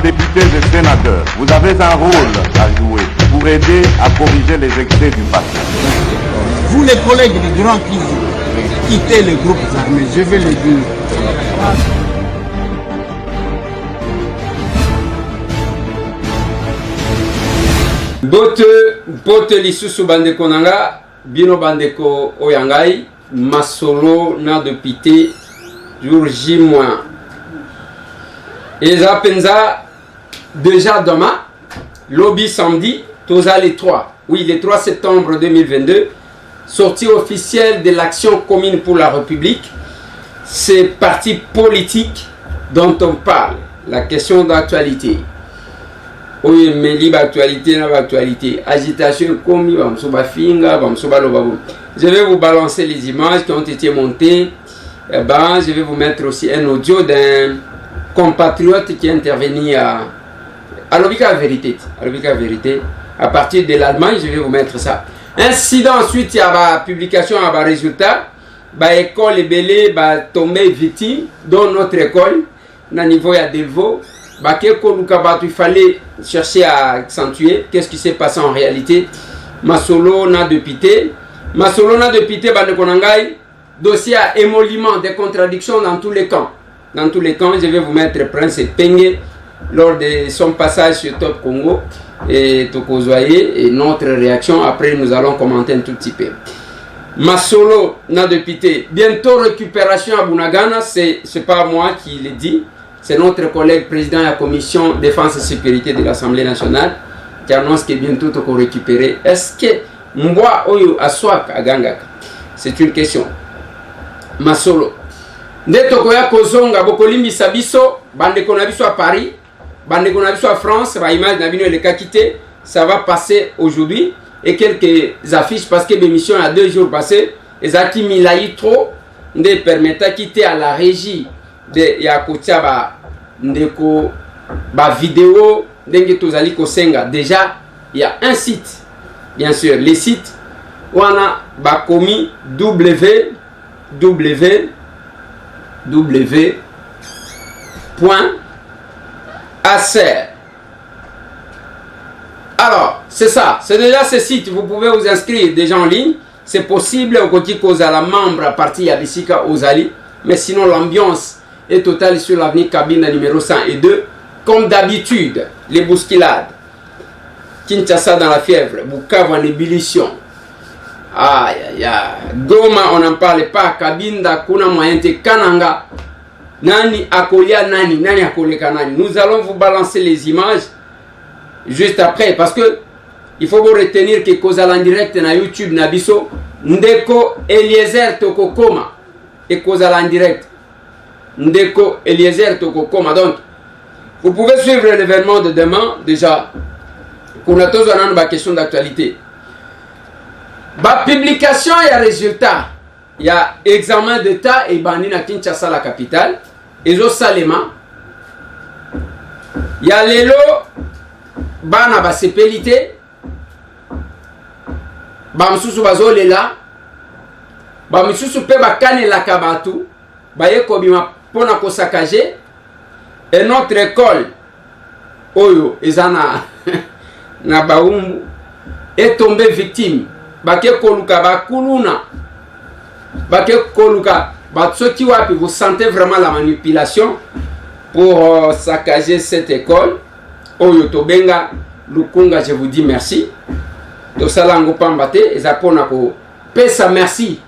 députés et sénateurs, vous avez un rôle à jouer pour aider à corriger les excès du passé. Vous les collègues du Grand qui quittez les groupes armés, je vais le dire. Bote lisusu bandeko nanga, bino bandeko oyangai, masolo na depite jour J-. Et ça penza déjà demain, lobby samedi, toza les 3. Oui, le 3 septembre 2022, sortie officielle de l'action commune pour la République. C'est parti politique dont on parle, la question d'actualité. Oui, mais libre actualité, non actualité. Agitation comme je vais vous balancer les images qui ont été montées. Je vais vous mettre aussi un audio d'un compatriote qui est intervenu à l'Obika Vérité. À partir de l'Allemagne, je vais vous mettre ça. Incident, ensuite, il y a la publication, il y a un résultat. L'école est belée, tombée victime, dont notre école, au niveau de Delvaux. Il fallait chercher à accentuer qu'est-ce qui s'est passé en réalité. Masolo na dépité. Masolo na dépité, dossier à émolument des contradictions dans tous les camps. Dans tous les camps, je vais vous mettre Prince Penge lors de son passage sur Top Congo et Tokozoye et notre réaction. Après, nous allons commenter un tout petit peu. Masolo na dépité. Bientôt récupération à Bunagana, c'est pas moi qui l'ai dit. C'est notre collègue président de la commission défense et sécurité de l'Assemblée nationale qui annonce que bientôt tout qu'on récupérer. Est-ce que Mboa Oyo Aswak à Gangaka? C'est une question. Masolo. Nde tokoya kozonga bokolimbi sabiso bande konabiso à Paris, bande konabiso à France, ba image na bino eleka quitté, ça va passer aujourd'hui et quelques affiches parce que l'émission a 2 jours passé, ezaki milayi trop nde permettra quitter à la régie de yakotia ba ndeko ba vidéo ndenge tozali kosenga. Déjà il y a un site, bien sûr les sites wana ba komi www.acer. Alors c'est ça, c'est déjà ce site, vous pouvez vous inscrire déjà en ligne, c'est possible au côté cause à la membre à partir à Bissika Ozali, mais sinon l'ambiance est totale sur l'avenue Kabinda numéro 102. Comme d'habitude, les bousculades. Kinshasa dans la fièvre, Bukavu en ébullition. Aïe aïe aïe. Goma, on n'en parle pas. Kabinda, Kuna Moyente, Kananga. Nani Akolia Nani, Nani Akoleka Nani. Nous allons vous balancer les images juste après. Parce que il faut vous retenir que Kozal en direct na YouTube Nabiso, Ndeko Eliezer Tokokoma et Kozal en direct. Ndeko Eliezer Tokokoma. Donc, vous pouvez suivre l'événement de demain déjà. Pour nous tous, on a une question d'actualité. Publication et résultat. Il y a examen d'état et bandi à Kinshasa, la capitale. Et au Salema. Il y a l'élo. Bana ba sepelité. Bamsusu bazolela. Bamsusu pe bakane la kabatu. Baye kobima pona kosakaje. Et notre école Oyo Ezana na Baumbu est tombée victime. Bake koluka bakuluna. Bake koluka batsoti wapi, vous sentez vraiment la manipulation pour saccager cette école. Oyo Tobenga Lukunga, je vous dis merci. To salango pambate ezapona ko pesa merci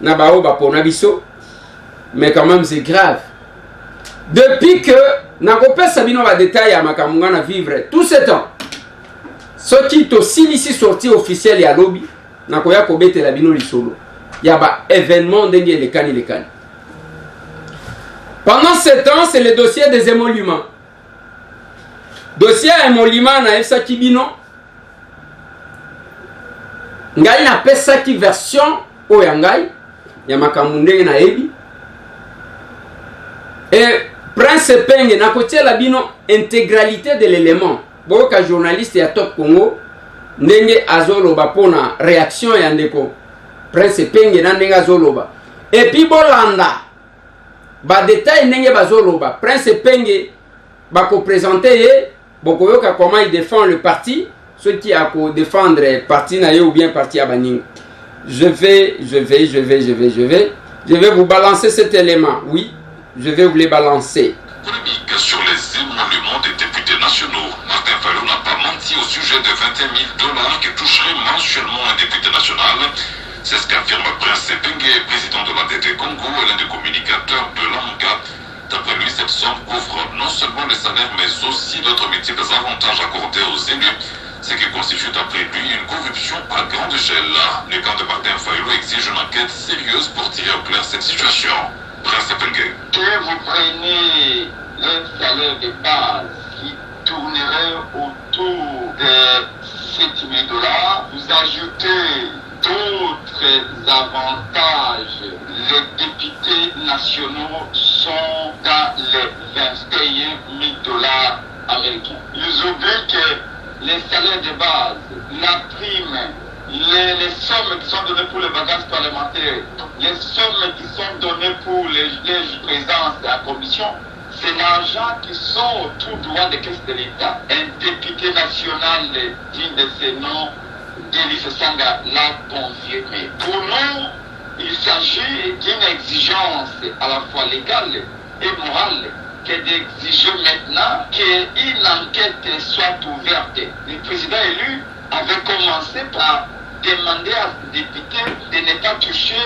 na baoba pona biso. Mais quand même c'est grave. Depuis que Nakope Sabino va détailler à Makamungana vivre tout ce temps. Ce qui est aussi ici sorti officiel et à lobby, Nakoya Kobete la bino lisolo. Il y a un événement dengue les cani. Pendant ce temps, c'est le dossier des émoluments. Dossier émoluments na Efsa Kibino. Ngai na pesa ki version Oyangai. Ya Makamunde na Ebi. Et Prince Penge na kotia la bino intégralité de l'élément. Boka journaliste ya Top Congo ndenge azoloba pona réaction ya ndeko Prince Penge na ndenge azoloba. Et puis bolanda ba détail ndenge bazoloba. Prince Penge présenter comment il défend le parti, ceux qui a défendre le parti ou bien parti à Baning. Je vais vous balancer cet élément. Oui, je vais vous les balancer. Polémique sur les émoluments des députés nationaux. Martin Fayulu n'a pas menti au sujet de 21 000 $ qui toucherait mensuellement un député national. C'est ce qu'affirme Prince Sepengue, président de la DT Congo et l'un des communicateurs de l'AMCA. D'après lui, cette somme couvre non seulement les salaires, mais aussi d'autres multiples avantages accordés aux élus, ce qui constitue d'après lui une corruption à grande échelle. Le camp de Martin Fayulu exige une enquête sérieuse pour tirer au clair cette situation. Prince Sepengue. Que vous preniez le salaire de base qui tournerait autour de 7 000 $, vous ajoutez d'autres avantages. Les députés nationaux sont dans les 21 000 $ américains. Ils oublient que les salaires de base, la prime, les sommes qui sont données pour les vacances parlementaires, les sommes qui sont données pour les présences à la commission, c'est l'argent qui sort tout droit des caisses de l'État. Un député national digne de ce nom, Denis Sanga, l'a confirmé. Pour nous, il s'agit d'une exigence à la fois légale et morale que d'exiger maintenant qu'une enquête soit ouverte. Le président élu avait commencé par demander à ce député de ne pas toucher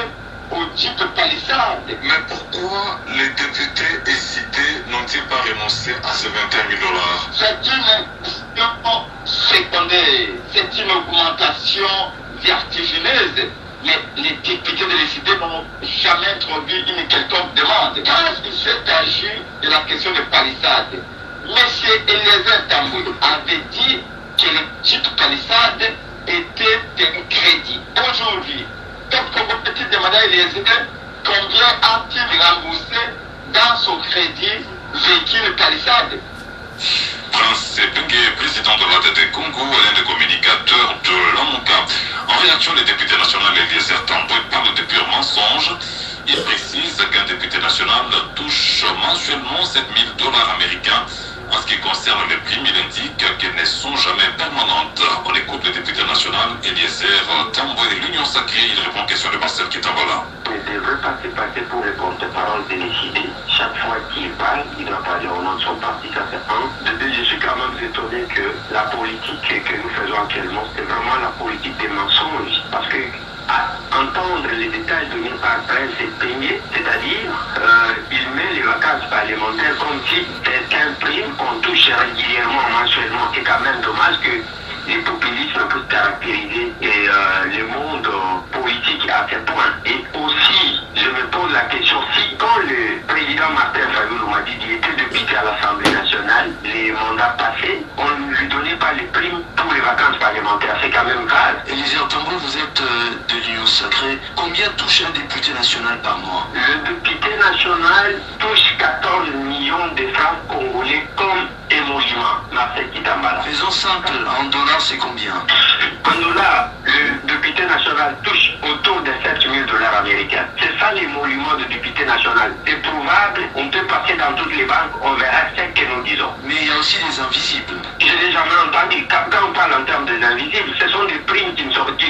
au type palissade. Mais pourquoi les députés hésités n'ont-ils pas renoncé à ces 21 000 $? C'est une question secondaire, c'est une augmentation vertigineuse. Mais les députés de l'ICD n'ont jamais introduit une quelconque demande. Quand il s'est agi de la question de palissade, M. Eliezer Tambouy avait dit que le type palissade était un crédit. Aujourd'hui, donc quand vous petit demander à Eliezer combien a-t-il remboursé dans son crédit véhicule palissade? Prince Sepengue, président de la DT Congo et l'un des communicateurs de l'AMCA. En réaction, les députés nationaux Eliezer Tambouy parlent de purs mensonges. Il précise qu'un député national touche mensuellement 7 000 $ américains. En ce qui concerne les primes, il indique qu'elles ne sont jamais permanentes. On écoute le député national Eliezer Tambouy de l'Union Sacrée. Il répond aux questions de Marcel Kitambala. Il ne devrait pas se passer pour le porte-parole de l'ICD. Chaque fois qu'il parle, il doit parler au nom de son parti, ça c'est un. De deux, je suis quand même étonné que la politique que nous faisons actuellement, c'est vraiment la politique des mensonges. Parce que à entendre les détails donnés par Prince Sepengue, c'est-à-dire il met les vacances parlementaires comme si c'était un prime qu'on touche régulièrement, mensuellement. C'est quand même dommage que les populismes peuvent caractériser le monde politique à ce point. Et aussi, je me pose la question, si quand le président Martin Fayulu m'a dit qu'il était député à l'Assemblée nationale, les mandats passés, on ne lui donnait pas les primes pour les vacances parlementaires. C'est quand même grave. Eliezer Tambouy, vous êtes de l'Union Sacrée. Combien touche un député national par mois? Le député national touche 14 millions de francs congolais comme émolument. Marcel Kitambala. Faisons simple, en dollars c'est combien? En dollars, le député national touche autour de 7 000 $ américains. C'est ça l'émolument du député national. C'est prouvable, on peut passer dans toutes les banques, on verra ce que nous disons. Mais il y a aussi des invisibles. Je n'ai jamais entendu, quand on parle en termes des invisibles, ce sont des primes qui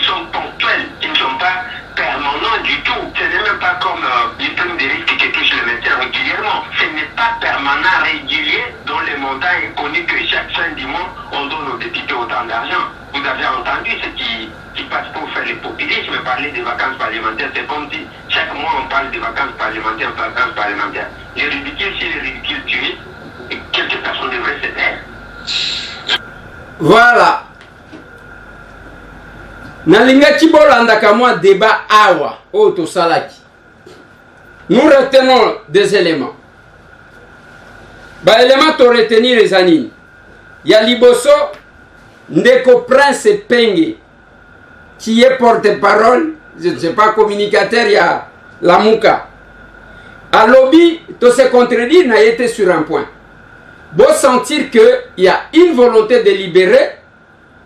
sont ponctuelles, qui ne sont pas permanents du tout. Ce n'est même pas comme les primes de risque qui touchent le médecin régulièrement. Ce n'est pas permanent, régulier, dont le montant est connu que chaque fin du mois, on donne aux députés autant d'argent. Vous avez entendu ce qui passe pour faire le populisme, parler des vacances parlementaires. C'est comme si chaque mois on parle des vacances parlementaires. Les ridicules, si les ridicules tuent, quelques personnes devraient se taire. Voilà. Nalingaki bolandaka mwa débat awa oto salaki. Nous retenons des éléments. Ba élément to retenir les anines. Ya liboso ndeko Prince Sepengue qui est porte-parole, je ne sais pas communicateur ya la Muka. À lobby, to se contredire n'a été sur un point. Bon sentir que il y a une volonté délibérée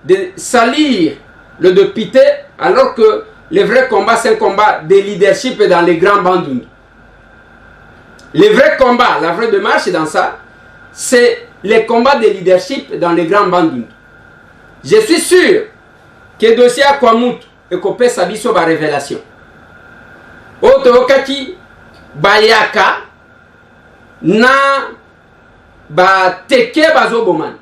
de salir le député, alors que le vrai combat, c'est un combat de leadership dans les grands bandunds. Le vrai combat, la vraie démarche dans ça, c'est les combats de leadership dans les grands bandits. Je suis sûr que le dossier à Kwamut et Kopé Sabiso va révélation. Auto Kaki Bayaka na ba teke bazoboman.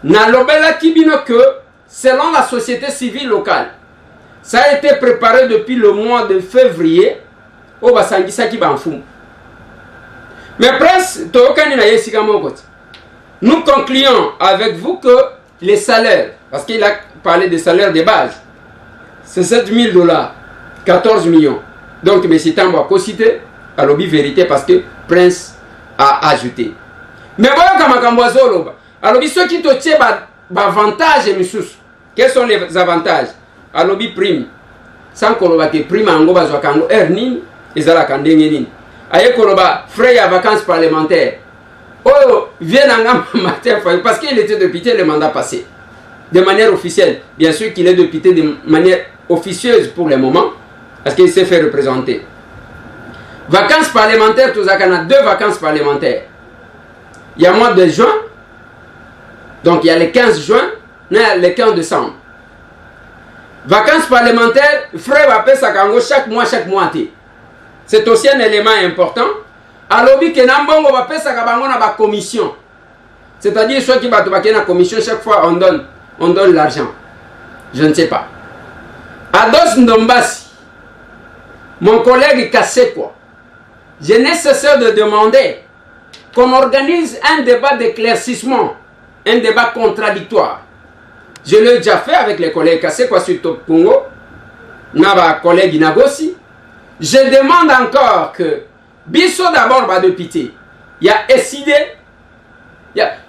Na lobela kibino que selon la société civile locale, ça a été préparé depuis le mois de février au Basangisa qui banfum. Mais presque, nous concluons avec vous que les salaires, parce qu'il a parlé des salaires de base, c'est 7 000 $, 14 millions. Donc, M. Tambo a cité à l'objet vérité parce que Prince a ajouté. Mais voilà comme alors, ceux qui te tirent avantage, quels sont les avantages? À l'objet prime, sans qu'on ait prime en goba zokango earning, ils ont la candénine. Aïe koloba frais à vacances parlementaires. Oh, viens en matin parce qu'il était député le mandat passé. De manière officielle. Bien sûr qu'il est député de manière officieuse pour le moment. Parce qu'il s'est fait représenter. Vacances parlementaires, tout ça, il y a 2 vacances parlementaires. Il y a le mois de juin. Donc il y a le 15 juin. Il y a le 15 décembre. Vacances parlementaires, frais va payer ça chaque mois. C'est aussi un élément important. Alors, que Nambongo va payer ça la commission. C'est-à-dire, ceux qui vont la commission, chaque fois on donne l'argent. Je ne sais pas. Ados Ndombasi, mon collègue Kassekwa, j'ai nécessaire de demander qu'on organise un débat d'éclaircissement, un débat contradictoire. Je l'ai déjà fait avec les collègues Kassekwa sur Top Congo, ma collègue Inagosi. Je demande encore que Bisso d'abord va député. Il y a décidé.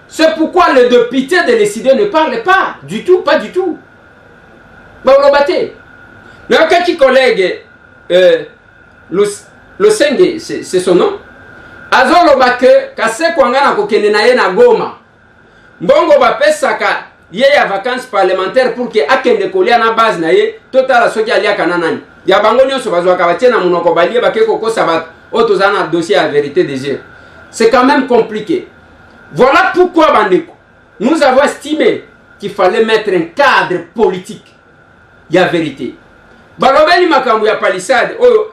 C'est pourquoi le député de l'ECD ne parle pas du tout, pas du tout. Mais un petit collègue, le Senge, c'est son nom. Azolo Bake, Kase Kwangana Kokenenaye na Goma. Mbongo Bape Saka, yé ya vacances parlementaires pour que Akende Kolia na base na ye, total soki alia kananani. Ya bango nyonso bazwa kabatie na munoko balie bake koko sabat, otozana dossier à vérité des yeux. C'est quand même compliqué. Voilà pourquoi, Bandeko, nous avons estimé qu'il fallait mettre un cadre politique. Il y a vérité. Balobeli makambu ya palissade, oh,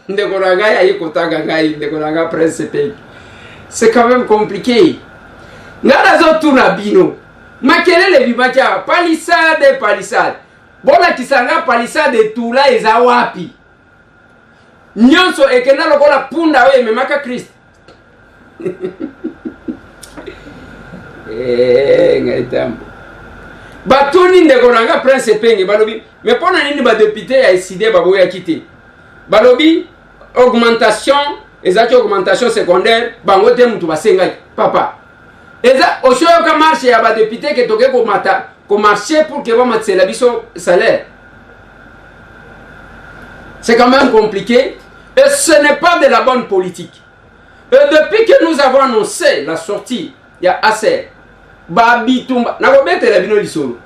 ndekonaga ya yekotanga ngai, ndekonaga presse pays. C'est quand même compliqué. Ngara zotu na bino. Makelele bibacha, palissade. Bona kisanga palissade tula eza wapi. Nyonso ekena lokola punda we memaka Christ. Ngaitambo. Batuni ndekonanga prince penge balobi. Mais pona nini ba député ya décidé ba boya quitter. Balobi augmentation, ezaki augmentation secondaire, bango te mutu basenga papa. Eza oshoyo ka marché ya ba député ke toke ko mata, ko marché pour que ba matsela biso salaire. C'est quand même compliqué et ce n'est pas de la bonne politique. Et depuis que nous avons annoncé la sortie, il y a assez. Babi Tumba, na ko bete la bino lisolo.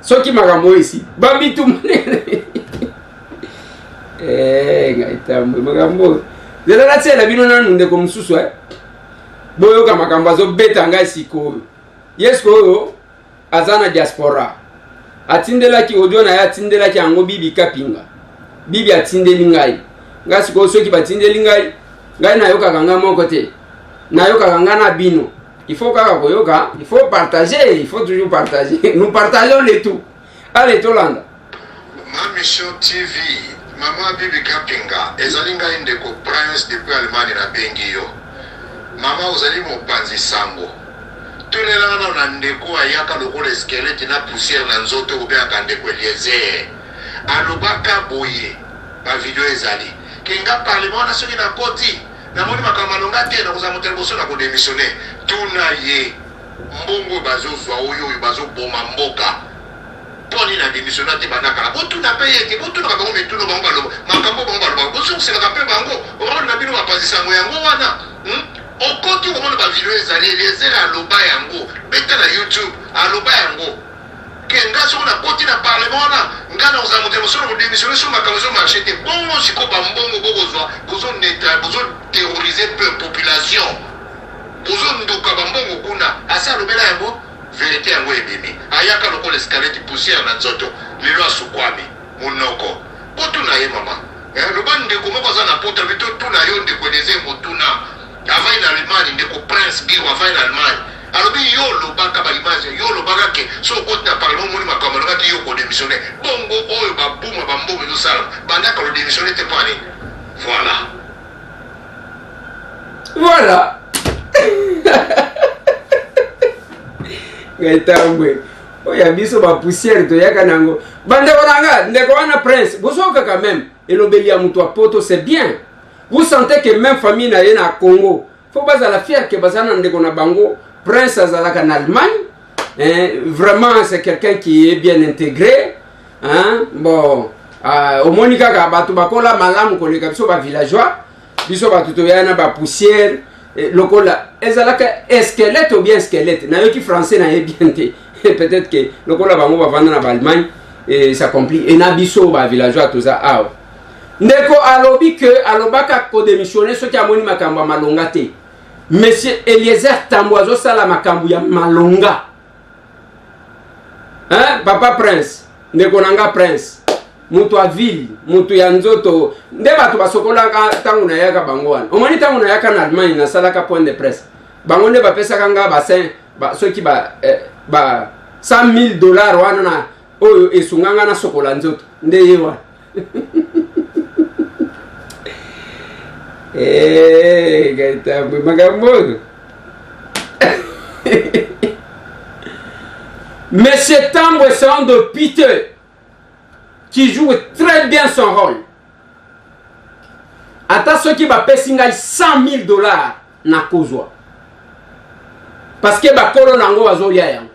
Soki makambo ici. Babi Tumba. Ngaitambo makambo. Zela la tsela bino na nde ko msusu boyo ka makambo zo beta ngai siko. Yesko azana diaspora. Atindela ki odio na ya tindela ki ango bibi kapinga. Bibi atindeli ngai. Ngasi ko soki batindeli ngai. Ngai na yoka kanga moko te. Na yoka kanga na bino. Il faut partager, il faut toujours partager. Nous partageons les tout. Allez, Tolanda. Ma mission TV, Maman Bibi Kapinga, Ezalinga Indeko Prince depuis Allemagne na Bengio. Maman, vous allez mon panzi sango. Tous les gens dans Ndeko ayaka le squelette na poussière na nzoto ou bien Kandeko Eliezer. Alobaka boye, ma vidéo ezali. Kinga parlement na soki na koti. Namoni makamalonga te na kuzamotel boso na ko démissionner. Tuna ye mbongo bazo zwa oyo bazo boma mboka. Poni na démissionner te banaka. Botu na paye te botu na bango metuno bango balo. Makambo bango balo. Boso c'est la kapé bango. Oro na bino bapazi sango yango wana. Okoti ko mona ba video ezali les era loba yango. Beta na YouTube aloba yango. Kenga so na koti na parlement na ngana uzamotel boso na ko démissionner sur makambo marché te. Bongo siko ba mbongo bozwa bozo neta bozo terroriser peu population. bozonduka bambongo kuna asa lobela yango vérité yango ebimi ayaka lokola escalette poussière na nzoto lelo asukwami monoko potuna ye mama loba ndeko moko aza na poto bito tuna yo ndeko eleze motuna avai na Allemagne ndeko Prince Giro avai na Allemagne alobi yo lobaka baimage yo lobaka ke so okoti na parlement omoni makambo alobaki yo kodémissionne bongo oyo babuma bambongo ezosala bandaka lodémissionne te mpo anini voilà ngaitambwe oya biso ba poussière to yaka nango bande bonanga ndeko wana Prince bosoka quand même elobeli ya mutu apoto c'est bien. Vous sentez que même famille na yena Congo faut pas la fière que bazana ndeko na bango Prince azalaka en Allemagne, vraiment c'est quelqu'un qui est bien intégré, hein? Bon, au monika ka batu bakola malamu koleka biso ba villageois, biso batu to yana ba poussière, lokola ezalaka squelette ou bien squelette, na yoki français na bien te, peut-être que lokola bango ba vendre na Allemagne et ça complique, et na biso ba villageois tout ça ah. Ndeko alobi que alobaka ko démissionner ce qui a moni makamba malonga te. Monsieur Eliezer Tamboazo sala makambu ya malonga. Hein? Papa Prince, ndekonanga Prince. Mutu a ville, mutu ya nzoto. Nde batu basokola tangu na yaka bangwana. Omoni tangu na yaka na Allemagne na sala ka point de presse. Bango nde bapesa kanga basin, ceux qui ba $100,000 wana na oyo esunganga na sokola nzoto. Nde yewa. Gaëtan, Magambo. Mais cet Tambo est de Peter qui joue très bien son rôle. Attends ceux qui va payer $100,000 na kozwa. Parce que ba kolo nango azoya yango.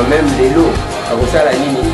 Même les lots, à ça la ligne.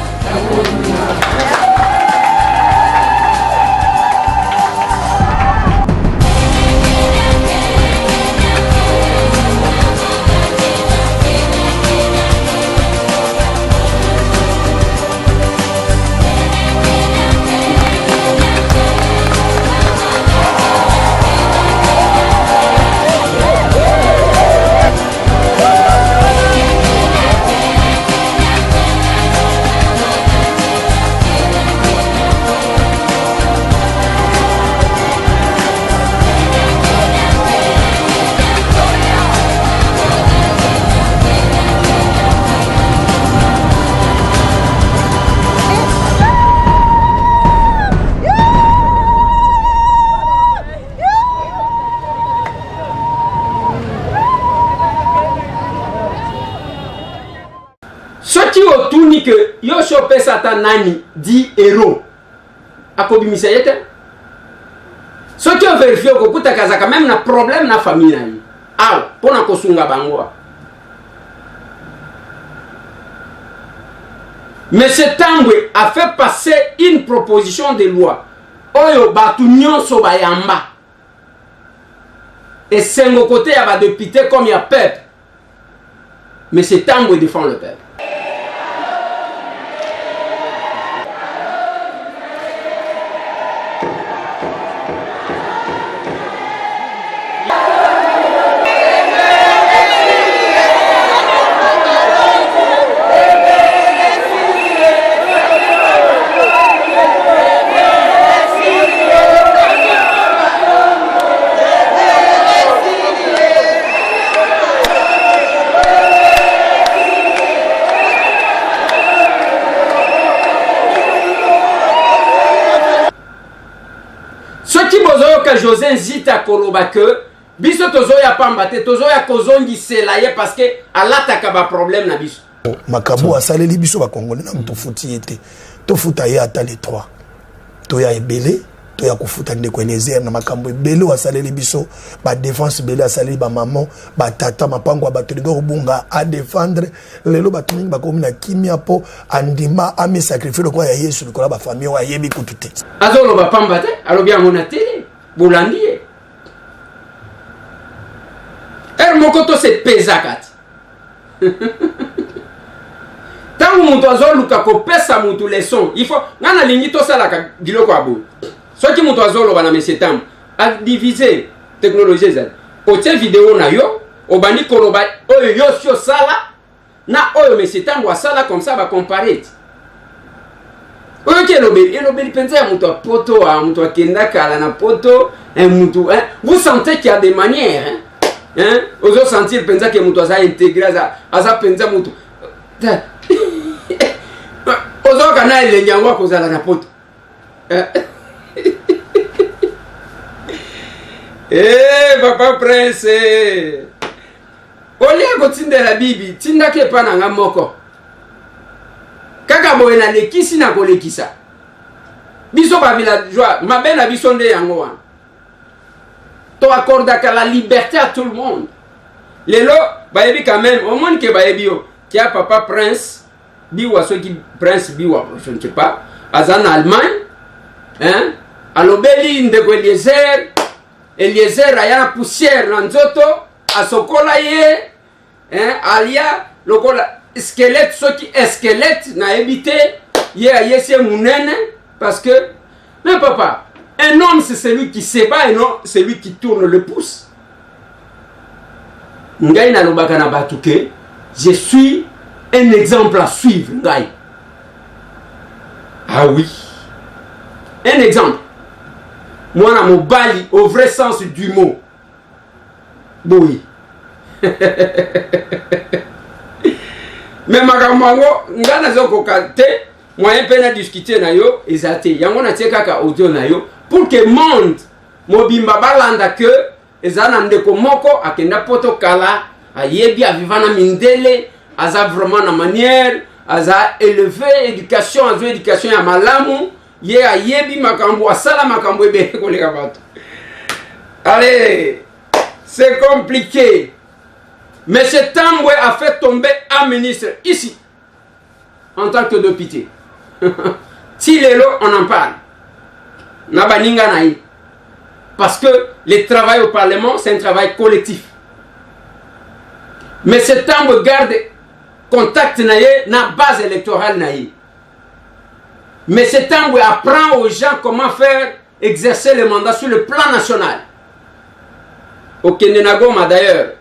Que yo chopé satan nani 10 euros akobimisa yete so qui ont vérifié ko kuta kaza quand même na problème na famille nani ah pona kosunga bango M. Tambwe a fait passer une proposition de loi. Oyo batu nyonso bayamba. Et c'est mon côté, il y a des députés comme il y a peuple. M. Tambwe défend le peuple. José Zita koloba que biso tozo ya pambate tozo ya kozongi selaye parce que alataka ba problème na biso makabo asaleli biso ba congolais na mto futi ete to futa ye ata les trois to ya ebele to ya kufuta ndeko Enezer na makambo ebele asaleli biso ba défense ebele asaleli ba maman ba tata mapango ba toligo bunga a défendre lelo batumingi ba komina kimia po andima ami sacrifice ko ya Yesu ko ba famille wa yebi kutute azolo ba pambate alobi amona télé Bolandier. Er mokoto se pesa kati. Tangu mutu azoluka kopesa mutu leson, il faut ngana lingi to sala ka biloko abo. Soki mutu azolo bana M. Tambwe a diviser technologie za. Otie vidéo na yo, obani koloba oyo yo sio sala na oyo M. Tambwe asala comme ça ba comparer. Oyo elobeli penza ya mutu a poto a mutu a kenda kala na poto un mutu hein. Vous sentez qu'il y a des manières hein vous allez sentir penza que mutu a intégré aza penza mutu ozo kana ile nyangwa kozala na poto papa prince olia kotindela bibi tindake pa na nga moko kaka boye na lekisi na kolekisa biso ba villageois mabe na biso nde yango wana to accordaka la liberté à tout le monde lelo bayebi quand même au monde que bayebi yo kia papa prince biwa soki prince biwa je ne sais pas azana Allemagne hein alobeli ndeko Eliezer aya poussière na nzoto asokola ye hein alia lokola squelette soki squelette na ebité yese munene parce que mais papa un homme c'est celui qui se bat et non celui qui tourne le pouce. Ngai na lobaka na batuke je suis un exemple à suivre ngai. Ah oui. Un exemple. Moi na mobali au vrai sens du mot. Oui. Mais magamango ngana zoko kate moyen pena discuter na yo ezate yango na tiekaka audio na yo pour que monde mobimba balanda que ezana ndeko moko akenda poto kala ayebi avivana mindele aza vraiment na manière aza élevé éducation azo éducation ya malamu ye ayebi makambo asala makambo ebe koleka bato. Allez, c'est compliqué. Mais M. Tambwe a fait tomber un ministre ici, en tant que député. Si l'élo, on en parle. Parce que le travail au Parlement, c'est un travail collectif. Mais M. Tambwe garde contact na base électorale. Mais M. Tambwe apprend aux gens comment faire exercer le mandat sur le plan national. Au Kendenagoma d'ailleurs.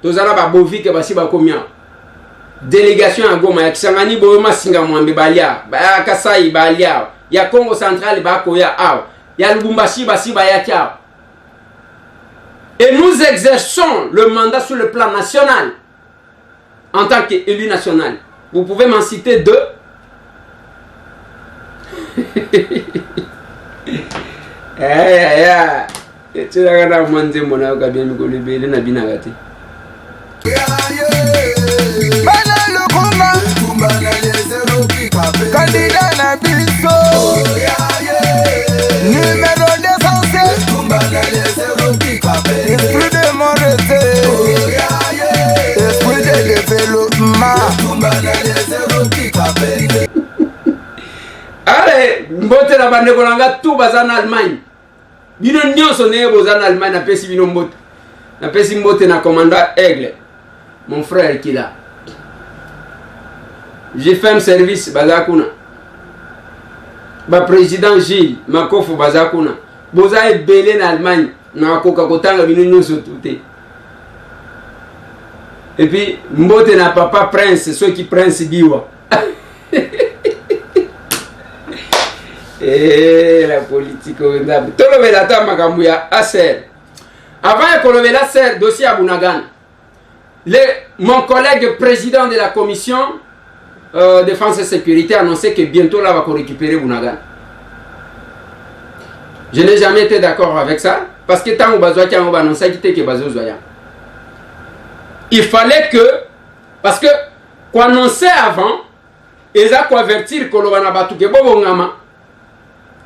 Tozala ba bovike basi ba komia délégation à Goma ya Kisangani boyoma singa mwambe balia ba Kasai balia ya Congo central ba koya aw ya Lubumbashi basi ba ya kia. Et nous exerçons le mandat sur le plan national en tant qu'élu national. Vous pouvez m'en citer deux. Tu as regardé mon Dieu mon avocat bien me libérer na binagati. Candidat na biso numéro d'essentiel esprit de moralité esprit de développement mbote na bandeko nanga tout baza na Allemagne. Bino nyonso ne boza na Allemagne na pesi bino mbote. Na pesi mbote na commandant Aigle. Mon frère qui là. J'ai fait un service bazakuna. Ba président Gilles Makofu bazakuna. Boza ebele na Allemagne na koka kotanga bino nyonso touté. Et puis mbote na papa prince, ceux qui prince biwa. Et la politique au Ndab. Tout le Velata Makambuya Aser. Avant de lever la serre, dossier à Bunagan. Mon collègue président de la commission défense et sécurité a annoncé que bientôt là va récupérer Bunagan. Je n'ai jamais été d'accord avec ça parce que tant qu'on a annoncé que Bazo Zoya. Il fallait que, parce que qu'on annonçait avant, ils ont converti que l'on a battu que Bobongama.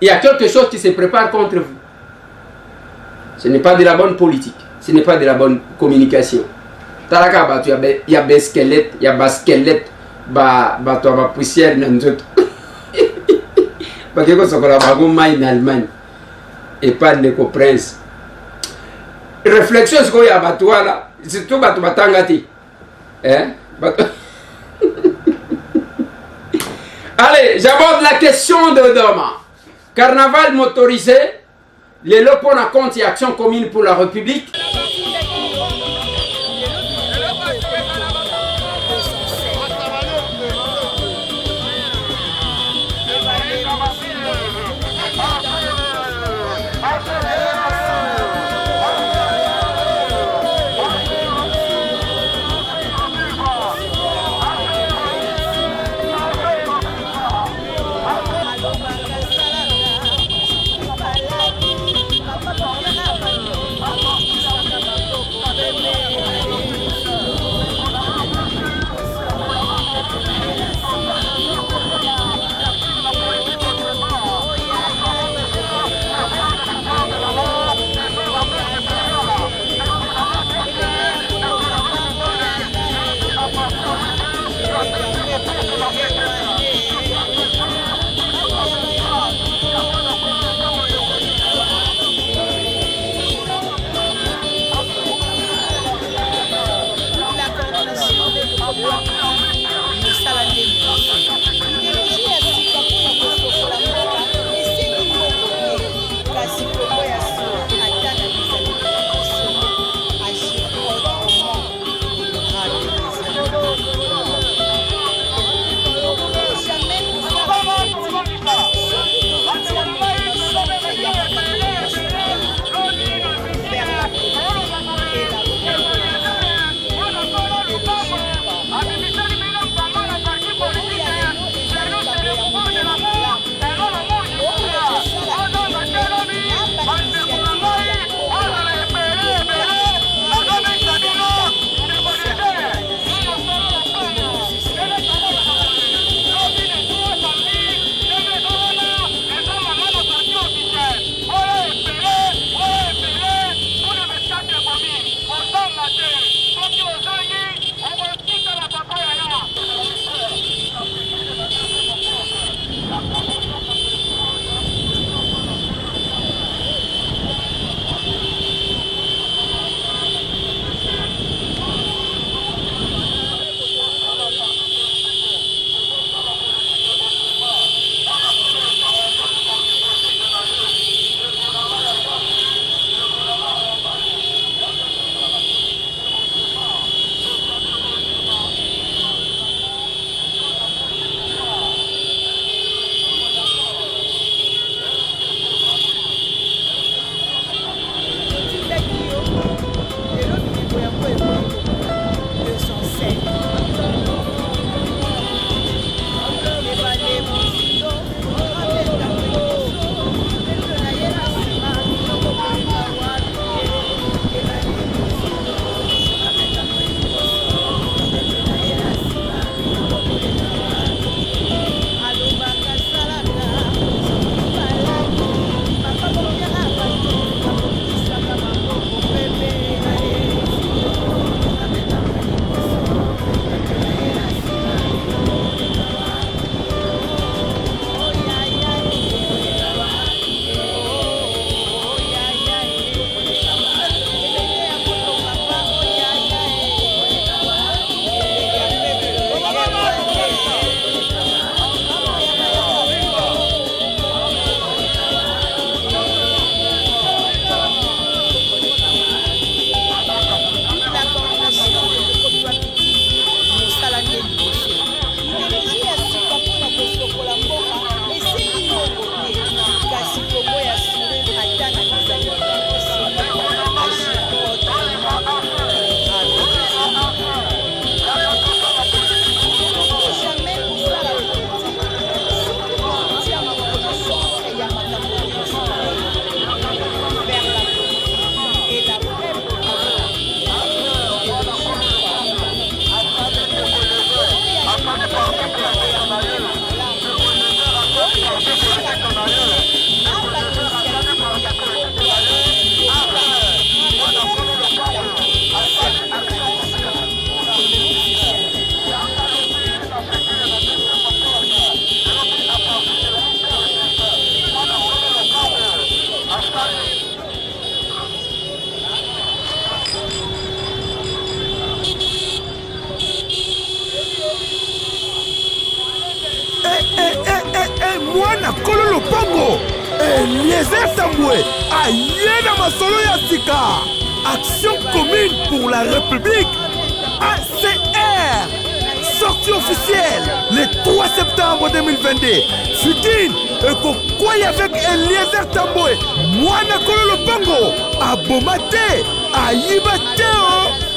Il y a quelque chose qui se prépare contre vous. Ce n'est pas de la bonne politique. Ce n'est pas de la bonne communication. Taraka, il y a des squelettes, il y a des squelettes, il y a des poussières dans les autres. Parce que c'est en Allemagne. Et pas de prince. Réflexion, c'est qu'il y a des là. C'est tout le batangati. Allez, j'aborde la question de demain. Carnaval motorisé, les locaux à compte et action commune pour la République. Eliezer Tamboué, Ayena Masolo Yassika. Action commune pour la République, ACR. Sortie officielle le 3 septembre 2022. Fukin et Kokoy avec Eliezer Tamboué. Mwana Kololo Pango. Abomate. Ayibate.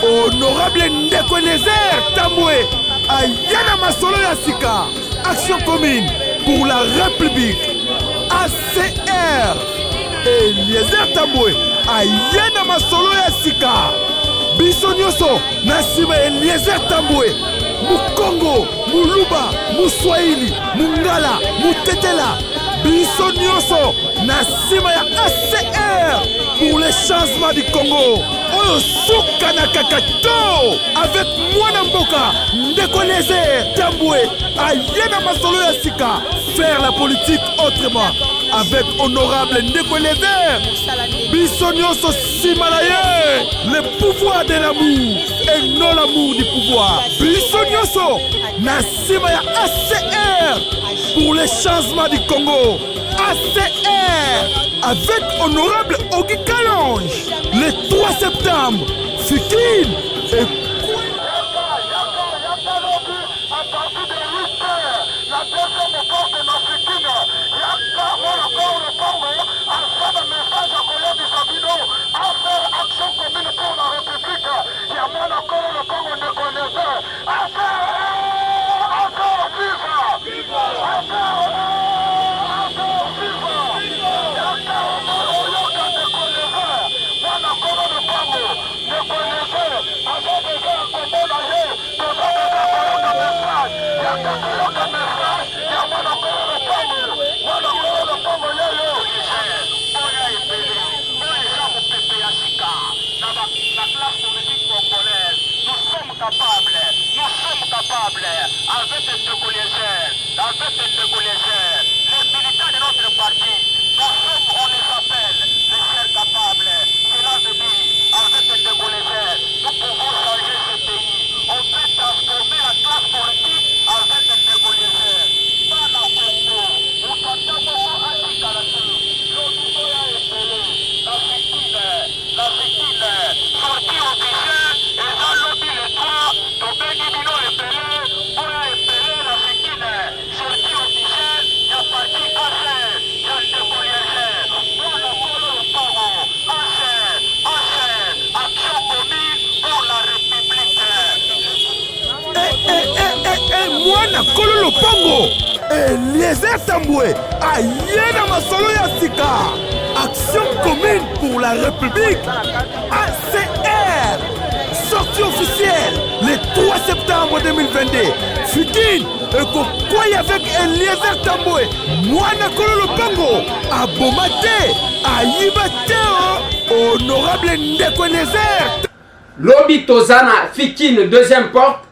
Honorable Ndeko Eliezer Tamboué. Ayana Masolo Yassika. Action commune pour la République. ACR. Eliezer Tamboué. Ayana Masolo Yassika. Bisonyoso. Nasima Eliezer Tamboué. Mukongo, Muluba, Muswahili, Mungala, Mutetela, Biso Nyoso, Nasima ya ACR pour le changement du Congo. Oyosuka na Kakato avec Mwana Mboka, Ndeko Eliezer Tamboué, Ayena Masolo Yassika, faire la politique autrement avec honorable Ndeko Eliezer. Biso Nyoso Simalaye, le pouvoir de l'amour et non l'amour du pouvoir. Biso Nyoso, Nasima ya ACR pour le changement du Congo. ACR avec honorable Ogi Kalonge le 3 septembre. Fukin et Mwana Kololo Pango. Eliezer Tamboué, Ayena Masolo Yassika. Action commune pour la République, ACR. Sortie officielle le 3 septembre 2022. Fukin et Kokoy avec Eliezer Tamboué. Mwana Kololo Pango. Abomate. Ayibate. Honorable Ndeko Eliezer. Lobi Tozana Fikin deuxième porte.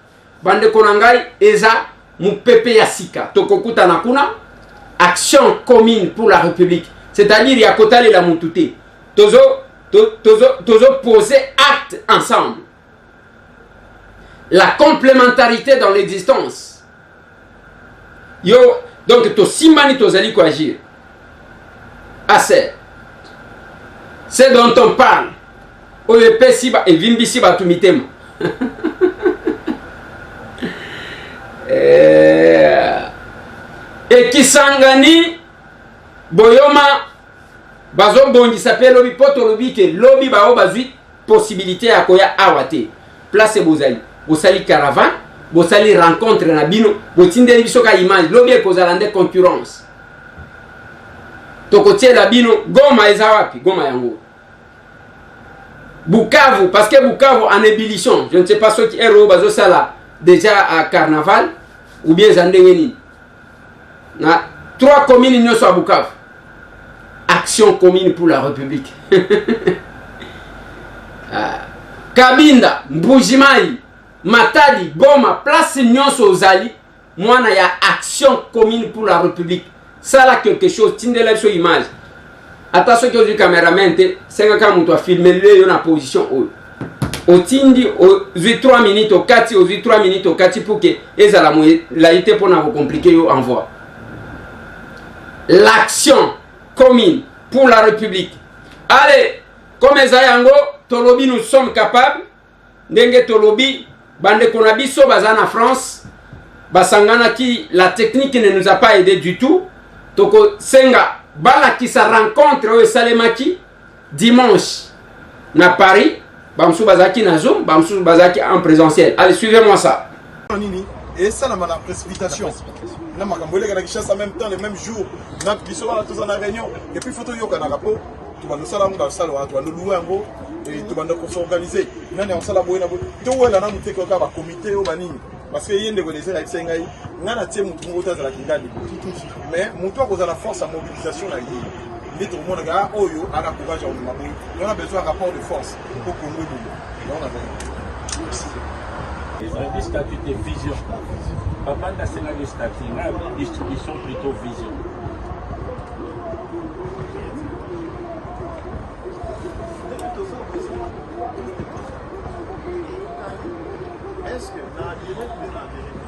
Bande Konangai Eza Mupepe Yassika. Tokokuta Nakuna. Action commune pour la République. C'est-à-dire Yakotale la Mutute. Tozo poser acte ensemble. La complémentarité dans l'existence. Yo, donc to simani tozali ko agir. Assez. C'est dont on parle. Oyepe siba et vimbi siba tumitema. Et Kisangani Boyoma Bazo Bondi s'appelle Lobi Poto Lobi que Lobi Bao Bazui possibilité à Koya Awate. Place Bozali. Bosali caravane, Bosali rencontre Nabino, Botinde Bisoka image, Lobi et Kozalande concurrence. Tokotie Labino, Goma Ezawapi, Goma Yango. Bukavu, parce que Bukavu en ébullition, je ne sais pas ceux qui est Bazo Sala déjà à Carnaval ou bien Zandengeni. 3 communes n'y sont à Bukavu. Action commune pour la République. Kabinda, Mbujimai, Matadi, Goma, place Nyonso Ozali. Moi, il y a action commune pour la République. Ça là quelque chose, tindele sur image. Attention que du caméraman, 5 ans, on doit filmer le en position haut. Au tindi, aux 3 minutes, au 4, aux 3 minutes, au 4 pour que la été pour nous compliquer, on voit. L'action commune pour la République. Allez, comme Ezayango, Tolobi, nous sommes capables, Ndenge Tolobi, Bande Konabiso, Bazana France, Basangana qui la technique ne nous a pas aidé du tout. Toko Senga, Bala qui se rencontre au Salemaki, dimanche, na Paris, Bamsou Bazaki na Zoom, Bamsou Bazaki en présentiel. Allez, suivez-moi ça. Et ça, dans la précipitation. Là, je suis en même temps, les mêmes jours. Nous avons tous en réunion. Et puis, il faut que nous ayons un rapport. Tu vas nous salam dans le salon, tu vas nous louer un mot. Et tu vas nous s'organiser. Nous avons un salam. Tu vois, là, nous avons un comité au Mani. Parce que y a des connaissances avec Sengai. Nous avons un mouton à la Kingani. Mais, mouton a la force à mobilisation. Il est tout le monde a oh yo, a la courage à Oumabou. On a besoin d'un rapport de force pour qu'on nous dise. Merci. Le statut de vision. Papa n'a pas de statut, il y a une distribution plutôt vision. Est-ce que dans la direct de la vérité,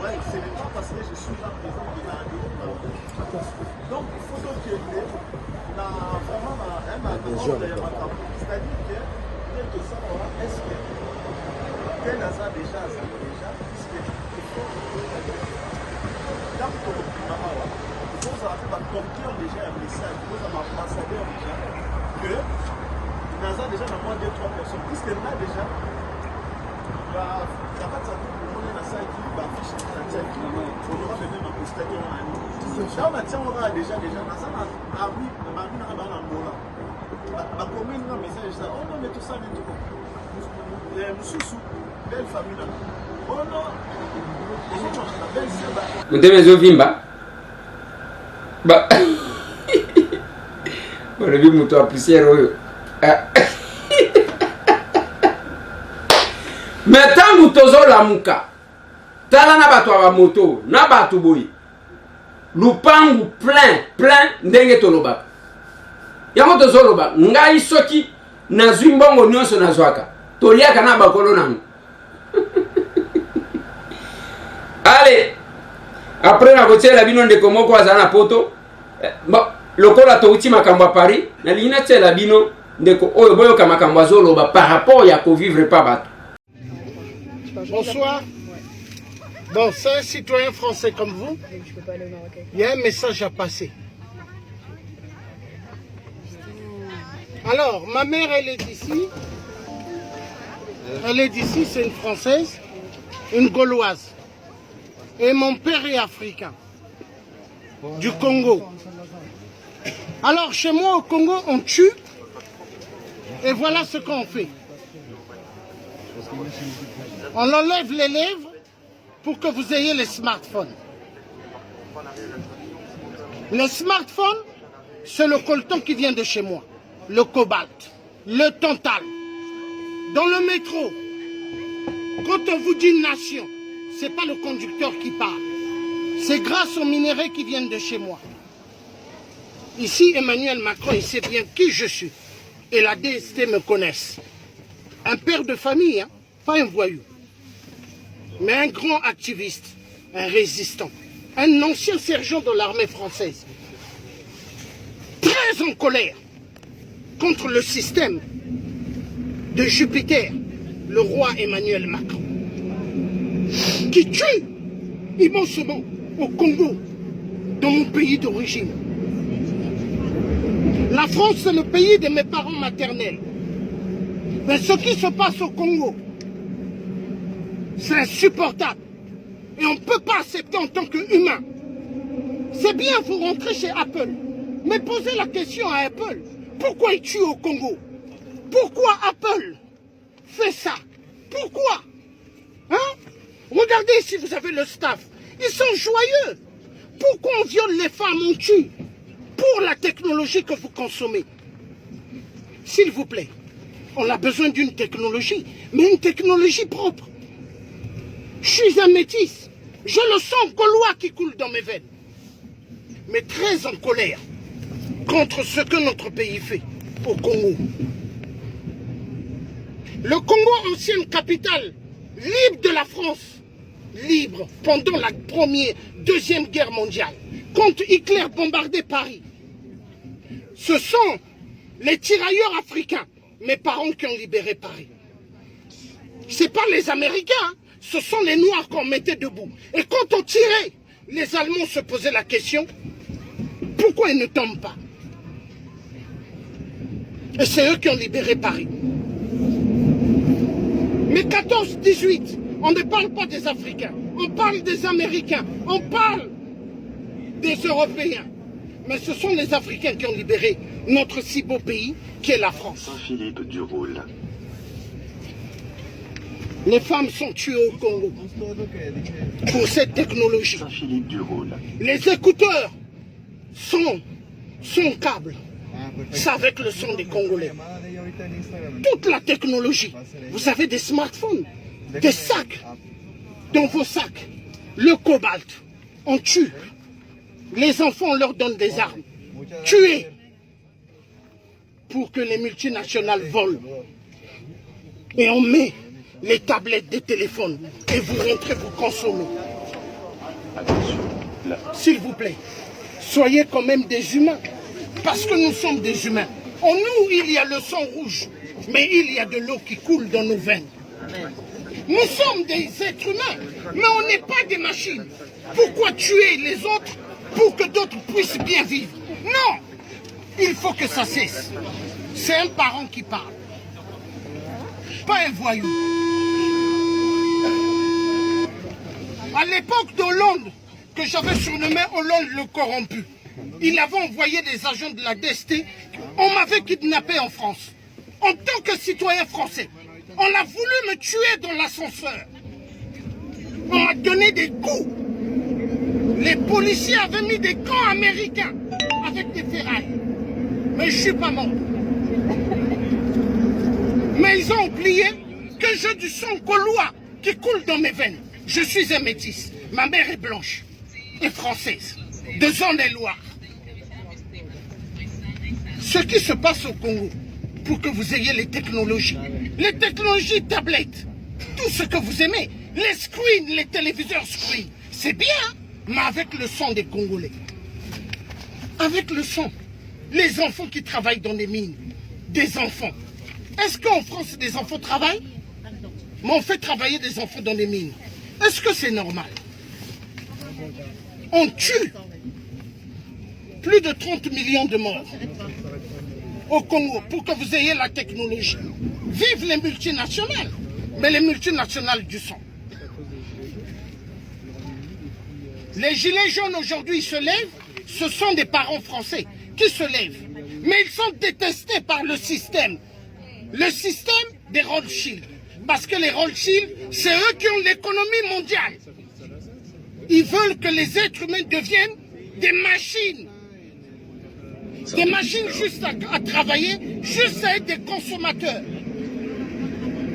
ouais, ce n'est pas parce que je suis là présent de la direct. Donc il faut donc qu'il y ait vraiment un accord de ma. C'est-à-dire que quelque chose, est-ce que quel hasard déjà, puisque quand on maman, vous avez ma porteur déjà un message, vous avez ma ambassadeur déjà, que NASA déjà dans moins de 2-3 personnes, puisque là déjà, la pas de ça pour nous, on a ça qui va afficher la tête, on aura même un constaté en année. Là on a tiens, on a déjà, NASA a oui, ma vie n'a pas d'ambola. La commune a un message, ça, on met tout ça, mais tout. Moussou. Belle famille là. Oh non. Mtemezo vimba. Ba. Wala bi muto a poussière oyo. Mais tangu tozo la muka. Tala na bato wa moto, na bato boyi. Lupangu plein ndenge tolobaka. Yango tozo loba, ngai soki na zwimbongo nyonso na zwaka. Toliaka na bakolo nangu. Allez, après la voiture la bino ndeko moko azana poto. Lokola touti makambo à Paris, na lina tse la bino ndeko oyo boyo kama makambo azoloba par rapport ya ko vivre pas bato. Bonsoir. Bon, c'est un citoyen français comme vous. Il y a un message à passer. Alors, ma mère, elle est d'ici. Elle est d'ici, c'est une Française, une Gauloise. Et mon père est africain, du Congo. Alors, chez moi, au Congo, on tue. Et voilà ce qu'on fait. On enlève les lèvres pour que vous ayez les smartphones. Les smartphones, c'est le coltan qui vient de chez moi. Le cobalt, le tantal. Dans le métro, quand on vous dit nation, ce n'est pas le conducteur qui parle. C'est grâce aux minéraux qui viennent de chez moi. Ici, Emmanuel Macron, il sait bien qui je suis. Et la DST me connaissent. Un père de famille, hein, pas un voyou. Mais un grand activiste, un résistant. Un ancien sergent de l'armée française. Très en colère contre le système de Jupiter, le roi Emmanuel Macron, qui tue immensément au Congo, dans mon pays d'origine. La France, c'est le pays de mes parents maternels. Mais ce qui se passe au Congo, c'est insupportable. Et on ne peut pas accepter en tant qu'humain. C'est bien, vous rentrez chez Apple. Mais posez la question à Apple. Pourquoi il tue au Congo? Pourquoi Apple fait ça? Pourquoi? Hein? Regardez ici, vous avez le staff. Ils sont joyeux. Pourquoi on viole les femmes, on tue? Pour la technologie que vous consommez. S'il vous plaît, on a besoin d'une technologie, mais une technologie propre. Je suis un métis. Je le sens gaulois qui coule dans mes veines. Mais très en colère contre ce que notre pays fait au Congo. Le Congo, ancienne capitale, libre de la France, libre pendant la Deuxième Guerre mondiale. quand Hitler bombardait Paris, ce sont les tirailleurs africains, mes parents, qui ont libéré Paris. Ce n'est pas les Américains, hein. Ce sont les Noirs qu'on mettait debout. Et quand on tirait, les Allemands se posaient la question, pourquoi ils ne tombent pas? Et c'est eux qui ont libéré Paris. Mais 14-18, on ne parle pas des Africains, on parle des Américains, on parle des Européens. Mais ce sont les Africains qui ont libéré notre si beau pays qui est la France. Saint-Philippe du Roule. Les femmes sont tuées au Congo pour cette technologie. Saint-Philippe du Roule. Les écouteurs sont câbles. C'est avec le son des Congolais. Toute la technologie. Vous avez des smartphones, des sacs. Dans vos sacs, le cobalt. On tue. Les enfants, on leur donne des armes. Tuer pour que les multinationales volent. Et on met les tablettes des téléphones et vous rentrez, vous consommez. S'il vous plaît, soyez quand même des humains. Parce que nous sommes des humains. En nous, il y a le sang rouge, mais il y a de l'eau qui coule dans nos veines. Nous sommes des êtres humains, mais on n'est pas des machines. Pourquoi tuer les autres pour que d'autres puissent bien vivre? Non! Il faut que ça cesse. C'est un parent qui parle. Pas un voyou. À l'époque d'Hollande, que j'avais surnommé Hollande le corrompu, il avait envoyé des agents de la DST. On m'avait kidnappé en France. En tant que citoyen français, on a voulu me tuer dans l'ascenseur. On m'a donné des coups. Les policiers avaient mis des camps américains avec des ferrailles. Mais je ne suis pas mort. Mais ils ont oublié que j'ai du sang gaulois qui coule dans mes veines. Je suis un métis. Ma mère est blanche et française, de Zone-et-Loire. Ce qui se passe au Congo, pour que vous ayez les technologies tablettes, tout ce que vous aimez, les screens, les téléviseurs screens, c'est bien, mais avec le sang des Congolais. Avec le sang. Les enfants qui travaillent dans les mines, des enfants. Est-ce qu'en France, des enfants travaillent? Mais on fait travailler des enfants dans les mines. Est-ce que c'est normal? On tue plus de 30 millions de morts au Congo pour que vous ayez la technologie. Vive les multinationales, mais les multinationales du sang. Les gilets jaunes aujourd'hui se lèvent, ce sont des parents français qui se lèvent. Mais ils sont détestés par le système des Rothschild. Parce que les Rothschild, c'est eux qui ont l'économie mondiale. Ils veulent que les êtres humains deviennent des machines. Des machines juste à travailler, juste à être des consommateurs.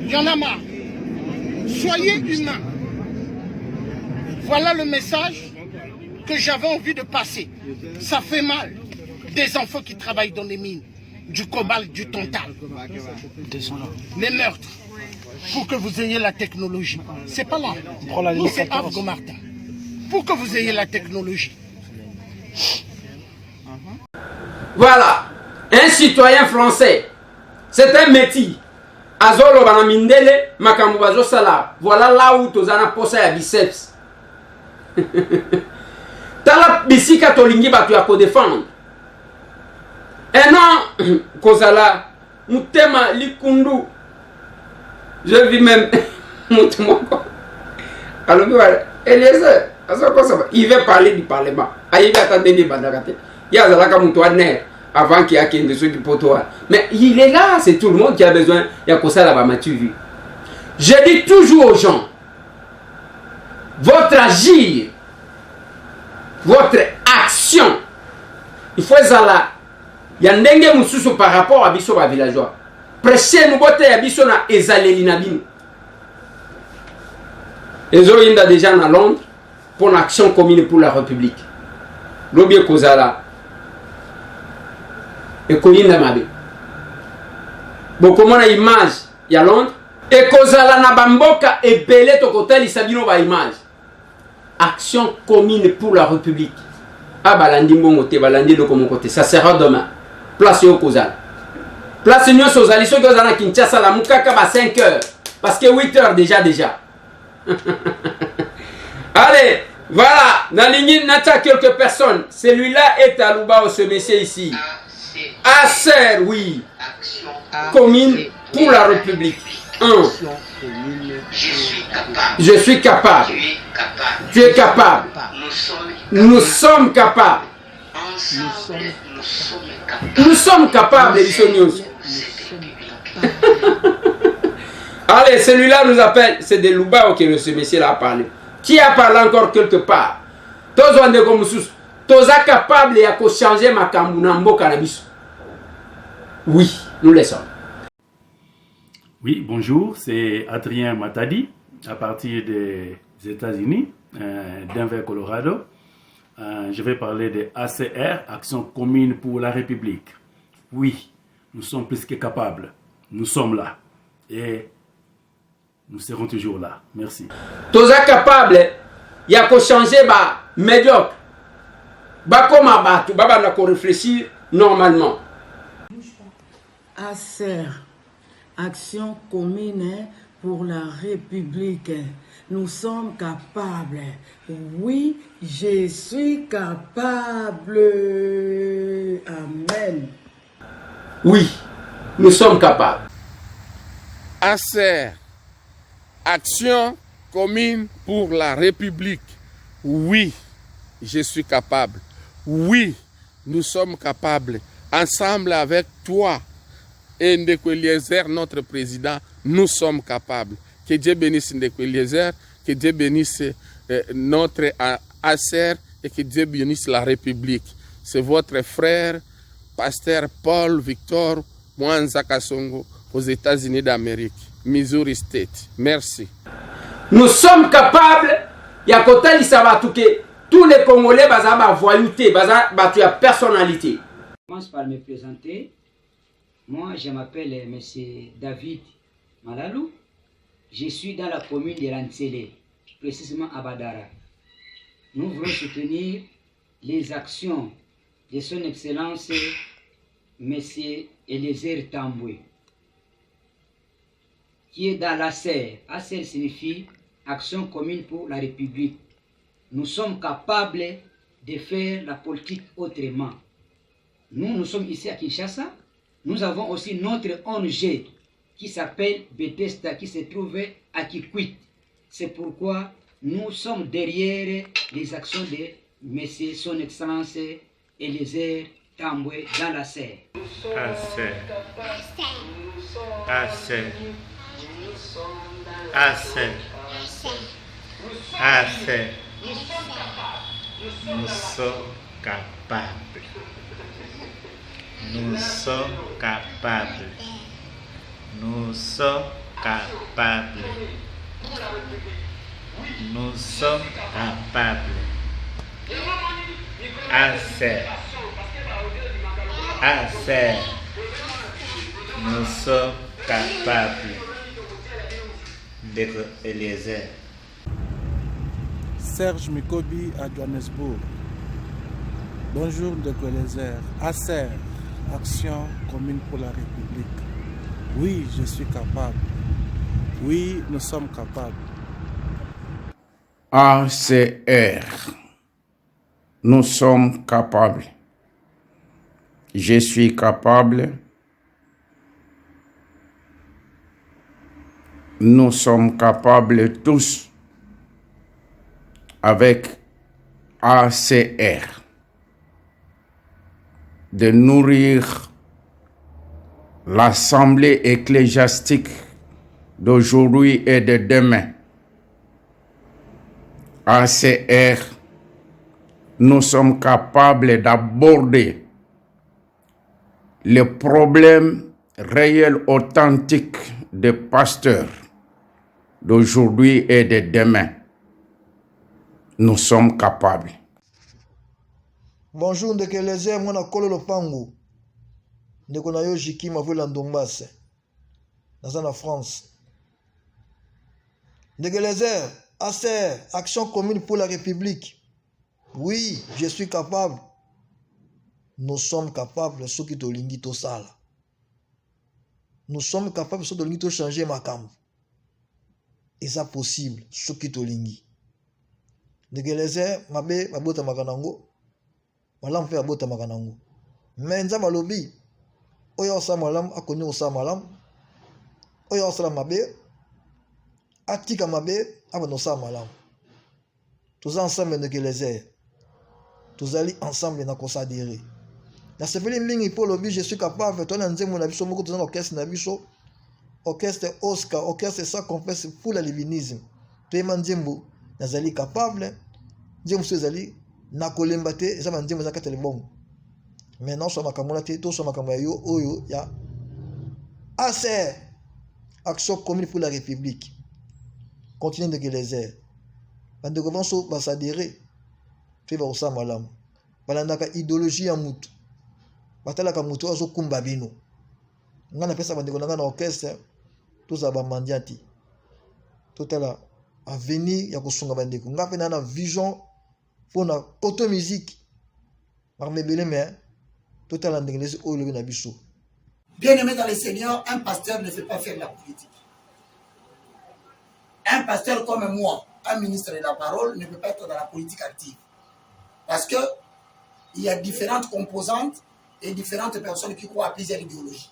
Il y en a marre. Soyez humains. Voilà le message que j'avais envie de passer. Ça fait mal. Des enfants qui travaillent dans les mines, du cobalt, du tantal. Les meurtres. Pour que vous ayez la technologie. C'est pas là. Nous, c'est Argo Martin. Pour que vous ayez la technologie. Voilà, un citoyen français, c'est un métier. Azolo banamindele, makambubazo sala. Voilà là où tu as posa ya biceps. Tala bisika tolingi batu ya ko défendre. Et non, kozala, mutema likundu. Je vis même Moutoumoko. Alors, Eliezer, il veut parler du Parlement. Il va attendre des bandagate. Il y a Zalaka Moutouaner avant qu'il y ait des trucs du potoir. Mais il est là, c'est tout le monde qui a besoin. Il y a que ça là-bas, tu vu. Je dis toujours aux gens, votre agir, votre action, il faut ça. Il y a un dengue moussou par rapport à Bisso villageois. Prêchez nous botte à Bisso na ezaleli na bino. Ezolo yinda déjà à Londres pour l'action commune pour la République. Lobie Kozala. Et Koyinda Mabe. Bon, comment on a image, il y a Londres. Et Kozala na bamboka et belé to kotel isabino ba image. Action commune pour la République. Ah, balandi mbongo te, balandi loko mon côté. Ça sera demain. Place yo kozala. Place nyo sozali, ceux qui ont à Kinshasa, la moukaka ba 5 heures. Parce que 8 heures déjà. Allez, voilà. Nalingi Nata quelques personnes. Celui-là est à Lubao, ce monsieur ici. ACER, oui. Commune pour la République. 1. Je suis capable. Tu es capable. Nous sommes capables. Nous sommes capables, les news. Allez, celui-là nous appelle. C'est de Lubao que ce monsieur-là a parlé. Qui a parlé encore quelque part? Tous on est comme sous. Tous sont capables de changer ma cambunambo cannabis. Oui, nous le sommes. Oui, bonjour, c'est Adrien Matadi, à partir des États-Unis, Denver, Colorado. Je vais parler de ACR, Action commune pour la République. Oui, nous sommes plus que capables. Nous sommes là. Et nous serons toujours là. Merci. Tous sont capables, il y a qu'à changer médiocre. Comme à réfléchir normalement. ACR, Action commune pour la République. Nous sommes capables. Oui, je suis capable. Amen. Oui, nous sommes capables. ACR, Action commune pour la République. Oui, je suis capable. Oui, nous sommes capables. Ensemble avec toi et Ndeko Eliezer, notre président, nous sommes capables. Que Dieu bénisse Ndeko Eliezer, que Dieu bénisse notre ACR et que Dieu bénisse la République. C'est votre frère, pasteur Paul Victor Mwanza Kasongo, aux États-Unis d'Amérique, Missouri State. Merci. Nous sommes capables, il y a côté tous les Congolais ont voyouté, ont personnalité. Je commence par me présenter. Moi, je m'appelle M. David Malalou. Je suis dans la commune de Rantsele, précisément à Badara. Nous voulons soutenir les actions de son Excellence M. Eliezer Tamboué, qui est dans l'ACER. ACER signifie Action commune pour la République. Nous sommes capables de faire la politique autrement. Nous sommes ici à Kinshasa. Nous avons aussi notre ONG qui s'appelle Bethesda, qui se trouve à Kikwit. C'est pourquoi nous sommes derrière les actions de M. Son Excellence Eliezer Tamboué dans la serre. Nous sommes capables. Nous sommes capables. Nous sommes capables. Nous sommes capables. ACER. Nous sommes capables. Ndeko Eliezer. Serge Mikobi à Johannesburg. Bonjour Ndeko Eliezer. ACER, Action commune pour la République. Oui, je suis capable. Oui, nous sommes capables. ACR, nous sommes capables. Je suis capable. Nous sommes capables tous avec ACR de nourrir l'assemblée ecclésiastique d'aujourd'hui et de demain. ACR, nous sommes capables d'aborder les problèmes réels, authentiques des pasteurs d'aujourd'hui et de demain. Nous sommes capables. Bonjour Ndeko Eliezer, mwana kolo lopango. Ndeko na yo jiki mavula ndombase. Naza na France. Ndeko Eliezer, ACER, Action commune pour la République. Oui, je suis capable. Nous sommes capables, ceux qui te lingent tout ça. Nous sommes capables, ceux qui te changer ma cam. Et ça possible, ceux qui te lingent. De que les airs, ma bé, ma botte makanango. Ma lampe fait à botte makanango. Mais nza malobi. Oyo sa malam, a connu sa malam. Oyo sa ma bé. Atika ma bé, a no sa malam. Tous ensemble de que les airs. Tous allés ensemble dans qu'on s'adhérer. Na sefeli mingi pour lobby, je suis capable. Toi na nzemo na biso moko dans l'orchestre na biso. Orchestre Oscar, orchestre ça confesse pour le lévinisme. Toi manzembo nazali capable. Nzemo sezali na kolemba te, ça manzembo za katele bon. Maintenant sur makamona te, to sur makamona yo oyo ya ACR, Action commune pour la République. Continue de les airs. Bande gouvernement va s'adhérer. Tu vas au samalam. Balandaka idéologie ya mutu. Batalaka mutu azo kumba bino. Ngana pesa bande ko na orchestre tous aba mandiati. Totala avenir ya kosunga bande ko. Ngape na vision pour na auto musique. Marme belé mais totala ndengezi o lobi na biso. Bien-aimé dans le Seigneur, un pasteur ne fait pas faire la politique. Un pasteur comme moi, un ministre de la parole, ne peut pas être dans la politique active. Parce que il y a différentes composantes et différentes personnes qui croient à plusieurs idéologies.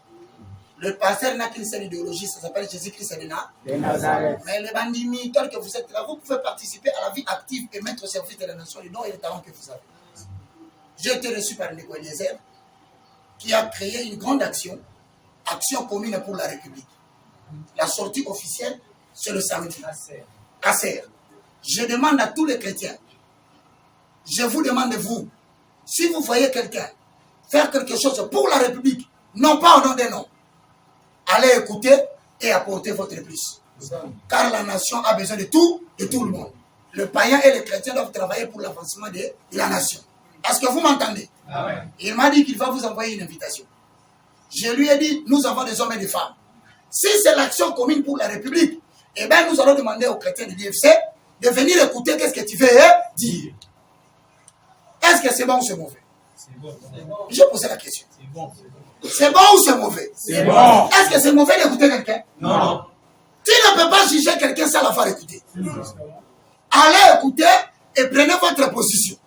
Le pasteur n'a qu'une seule idéologie, ça s'appelle Jésus-Christ de Nazareth. Mais les bandits, tel que vous êtes là, vous pouvez participer à la vie active et mettre au service de la nation le nom et le talent que vous avez. J'ai été reçu par Ndeko Eliezer, qui a créé une grande action, Action commune pour la République. La sortie officielle, c'est le samedi. ACR. Je demande à tous les chrétiens, je vous demande vous, si vous voyez quelqu'un faire quelque chose pour la République, non pas au nom des noms, allez écouter et apporter votre plus. Car la nation a besoin de tout le monde. Le païen et les chrétiens doivent travailler pour l'avancement de la nation. Est-ce que vous m'entendez? Il m'a dit qu'il va vous envoyer une invitation. Je lui ai dit, nous avons des hommes et des femmes. Si c'est l'action commune pour la République, eh bien nous allons demander aux chrétiens de l'IFC de venir écouter qu'est-ce que tu veux dire. Est-ce que c'est bon ou c'est mauvais? Je posais la question. C'est bon ou c'est mauvais? C'est bon. Est-ce que c'est mauvais d'écouter quelqu'un? Non. Tu ne peux pas juger quelqu'un sans l'avoir écouté. Allez écouter et prenez votre position.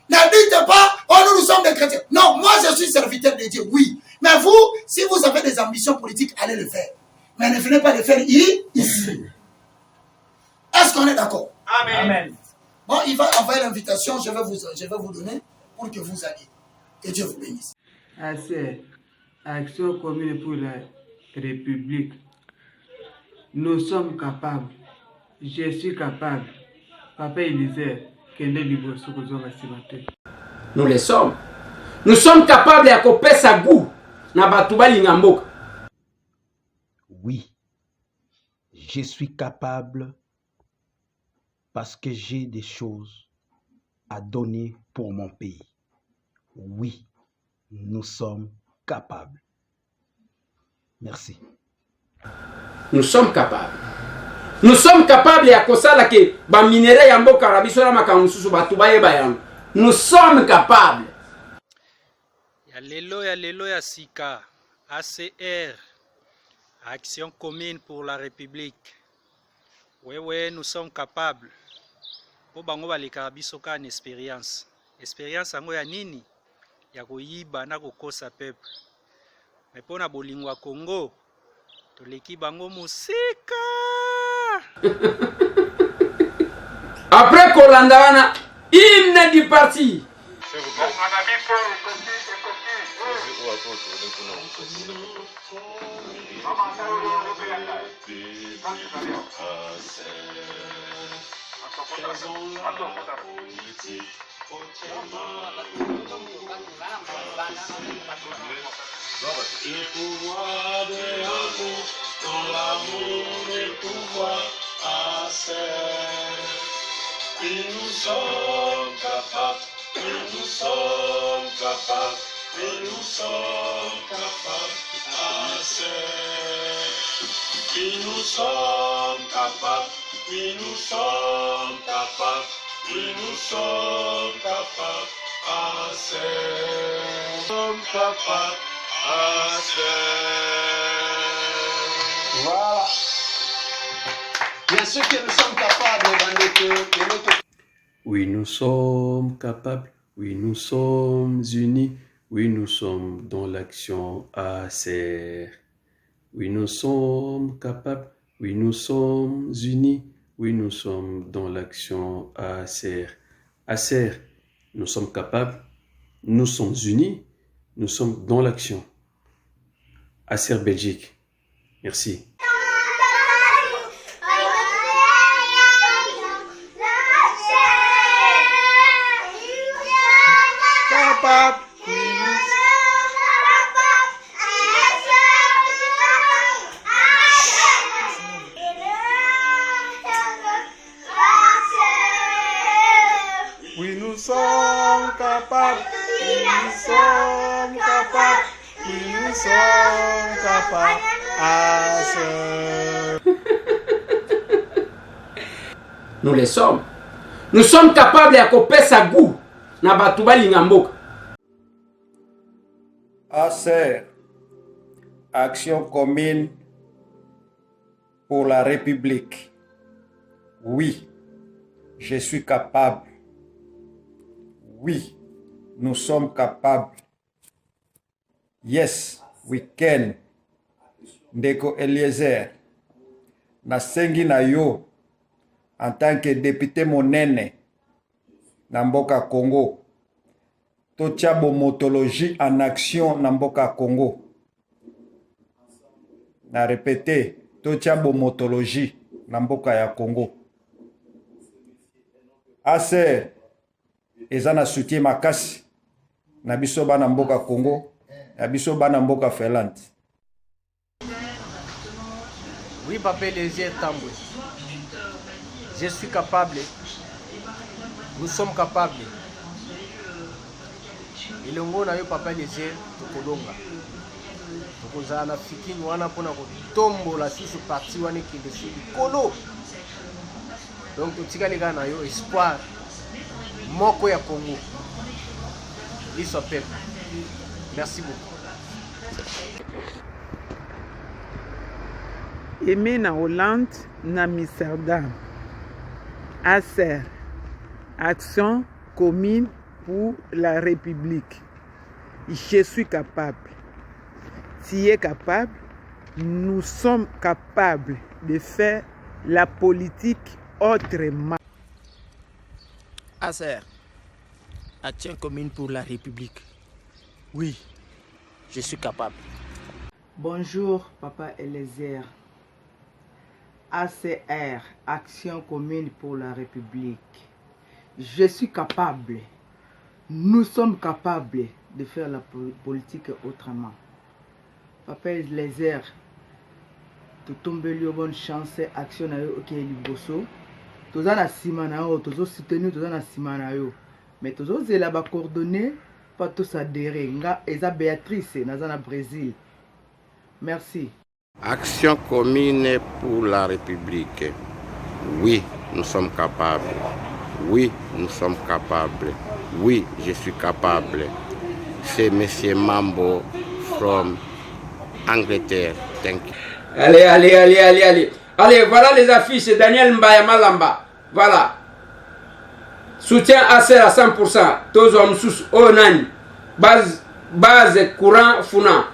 Ne dites pas, oh nous sommes des chrétiens. Non, moi je suis serviteur de Dieu, oui. Mais vous, si vous avez des ambitions politiques, allez le faire. Mais ne venez pas le faire ici. Est-ce qu'on est d'accord? Amen. Bon, il va envoyer l'invitation, je vais vous donner pour que vous alliez. Que Dieu vous bénisse. ACR, Action commune pour la République. Nous sommes capables. Je suis capable. Papa Eliezer, nous les sommes. Nous sommes capables de couper sa goût. Oui, je suis capable parce que j'ai des choses à donner pour mon pays. Oui, nous sommes capables. Merci. Nous sommes capables. Nous sommes capables de kosala ke ba minere ya mboka rabiso na makamususu batubaye bayam. Nous sommes capables. Ya lelo ya sika ACR Action commune pour la République. Ouais, nous sommes capables. Po bango baleka biso ka une expérience. Expérience yango ya nini? Ya koyiba na kokosa peuple. Mais pona bolingwa Congo, toleki bango musika. Après Kolandana, hymne du parti. Le pouvoir de l'amour, dans l'amour le pouvoir à faire. Et nous sommes capables, et nous sommes capables, et nous sommes capables à faire. Et nous sommes capables, et nous sommes capables, Oui, nous sommes capables. Nous sommes capables. Voilà. Bien sûr que nous sommes capables de notre... Oui, nous sommes capables. Oui, nous sommes unis. Oui, nous sommes dans l'action ACR. Oui, nous sommes capables. Oui, nous sommes unis. Oui, nous sommes dans l'action ACR. ACR, nous sommes capables. Nous sommes unis. Nous sommes dans l'action. ACR Belgique. Merci. Oui, nous sommes capables. Oui, nous sommes capables. Oui, nous sommes capables. Nous les sommes. Nous sommes capables de couper sa goût. Na batuba lingamboka. ACR, Action commune pour la République. Oui, je suis capable. Oui, nous sommes capables. Yes, we can. Ndeko Eliezer, nasengi na yo en tant que député monene na mboka Congo. Totia bomotologie en action na mboka Congo. Na répété, totia bomotologie na mboka ya Congo. ACR eza na soutien makasi na biso bana mboka Congo, na biso bana mboka Finlande. Oui, Papa Eliezer Tambwe. Je suis capable. Nous sommes capables. Ilongo na yo Papa Eliezer tokolonga. Tokozala na fikini wana pona kotombola susu parti wana kende su likolo. Donc totikali kaka na yo espoir moko ya Congo. Liso peuple. Merci beaucoup. Aimé na Hollande, na Amsterdam. ACR, Action commune pour la République. Je suis capable. Tu es capable. Nous sommes capables de faire la politique autrement. ACR, Action commune pour la République. Oui, je suis capable. Bonjour, Papa Eliezer. ACR, Action commune pour la République. Je suis capable. Nous sommes capables de faire la politique autrement. Papa Eliezer, tu tombes une bonne chance, action na yo ok liboso. Toza na sima na yo, tozo soutenir toza na sima na yo. Mais tozo zela ba coordonner pas tous adhérer. Nga eza Béatrice naza na Brésil. Merci. Action commune pour la République. Oui, nous sommes capables. Oui, nous sommes capables. Oui, je suis capable. C'est M. Mambo from Angleterre. Thank you. Allez, allez, allez, allez, allez. Allez, voilà les affiches. Daniel Mbaya Malamba. Voilà. Soutien ACR à 100%. Tozo Msous Onani. Base courant Funa.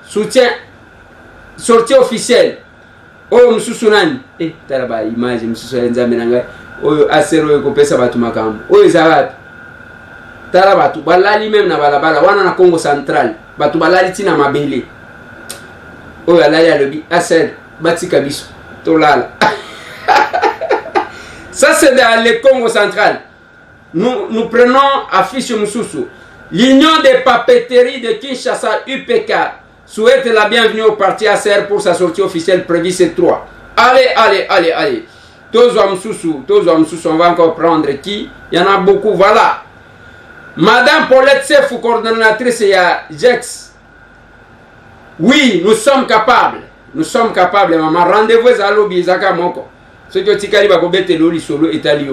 Soutien. Sortie officielle. Oh Msous Onani. Talaba image Msous Enzamenanga. Oh ACR oyo kopesa batu makambo. Oh ezabatu. Tala batu balali même na balabala wana na Congo central. Batu balali tina mabele. Oh alali alobi ACR batika biso. Tolala. Ça c'est dans le Congo central. Nous prenons affiche Moussoussou. L'Union des papeteries de Kinshasa UPK souhaite la bienvenue au parti ACR pour sa sortie officielle prévue ce 3. Allez, allez, allez, allez. Tozo Moussoussou, on va encore prendre qui? Il y en a beaucoup, voilà. Madame Paulette Sefou, coordonnatrice, il y a Jex. Oui, nous sommes capables. Nous sommes capables, maman. Rendez-vous à l'Obi, Zaka Moko. Ce que tu as dit, c'est que tu as dit,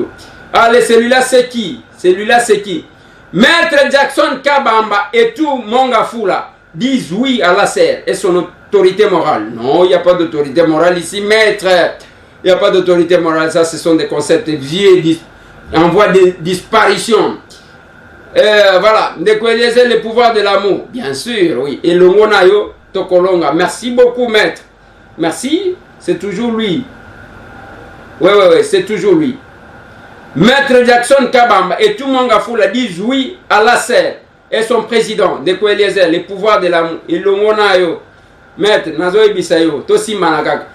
Allez, celui-là c'est qui? Celui-là c'est qui? Maître Jackson Kabamba et tout Mongafula disent oui à l'ASER et son autorité morale. Non, il n'y a pas d'autorité morale ici, maître. Il n'y a pas d'autorité morale. Ça, ce sont des concepts vieux en voie de disparition. Voilà, Ndekweleze, le pouvoir de l'amour. Bien sûr, oui. Et le Monayo Tokolonga. Merci beaucoup, maître. Merci, c'est toujours lui. Oui, c'est toujours lui. Maître Jackson Kabamba et tout Mongafula disent oui à l'ASER et son président, Ndekweleze, le pouvoir de l'amour. Et le Monayo, maître Nazoe Bisayo, Tosi Managak.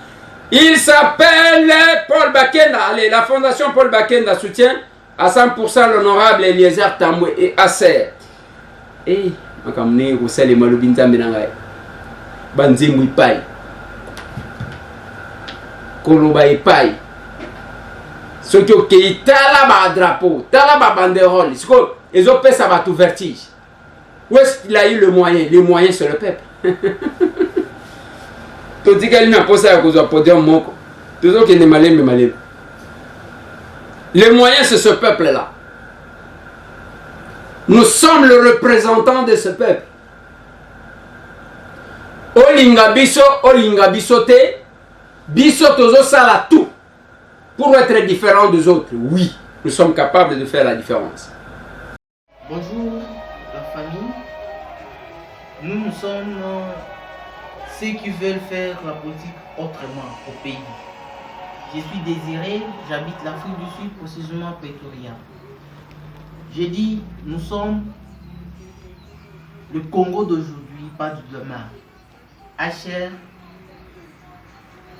Il s'appelle Paul Bakenda. Allez, la fondation Paul Bakenda soutient à 100% l'honorable Eliezer Tambwe et ASER. Et, makamne Roussel et Malobinta Menangaï. Banzimou Pai. Koloba et Pai. Ce qui est talaba drapeau, talaba banderole. Ils ont fait ça va tout vertige. Où est-ce qu'il a eu le moyen? Les moyens sur le peuple. Tout dit qu'elle n'a pas ça à cause du podium moko. Tout ce qui est malin, mais malin. Les moyens, c'est ce peuple-là. Nous sommes le représentant de ce peuple. Olinga biso te, biso tozo sala tout. Pour être différent des autres, oui, nous sommes capables de faire la différence. Bonjour la famille. Nous sommes ceux qui veulent faire la politique autrement au pays. Je suis Désiré, j'habite l'Afrique du Sud, précisément à Pretoria. J'ai dit, nous sommes le Congo d'aujourd'hui, pas du demain. HR,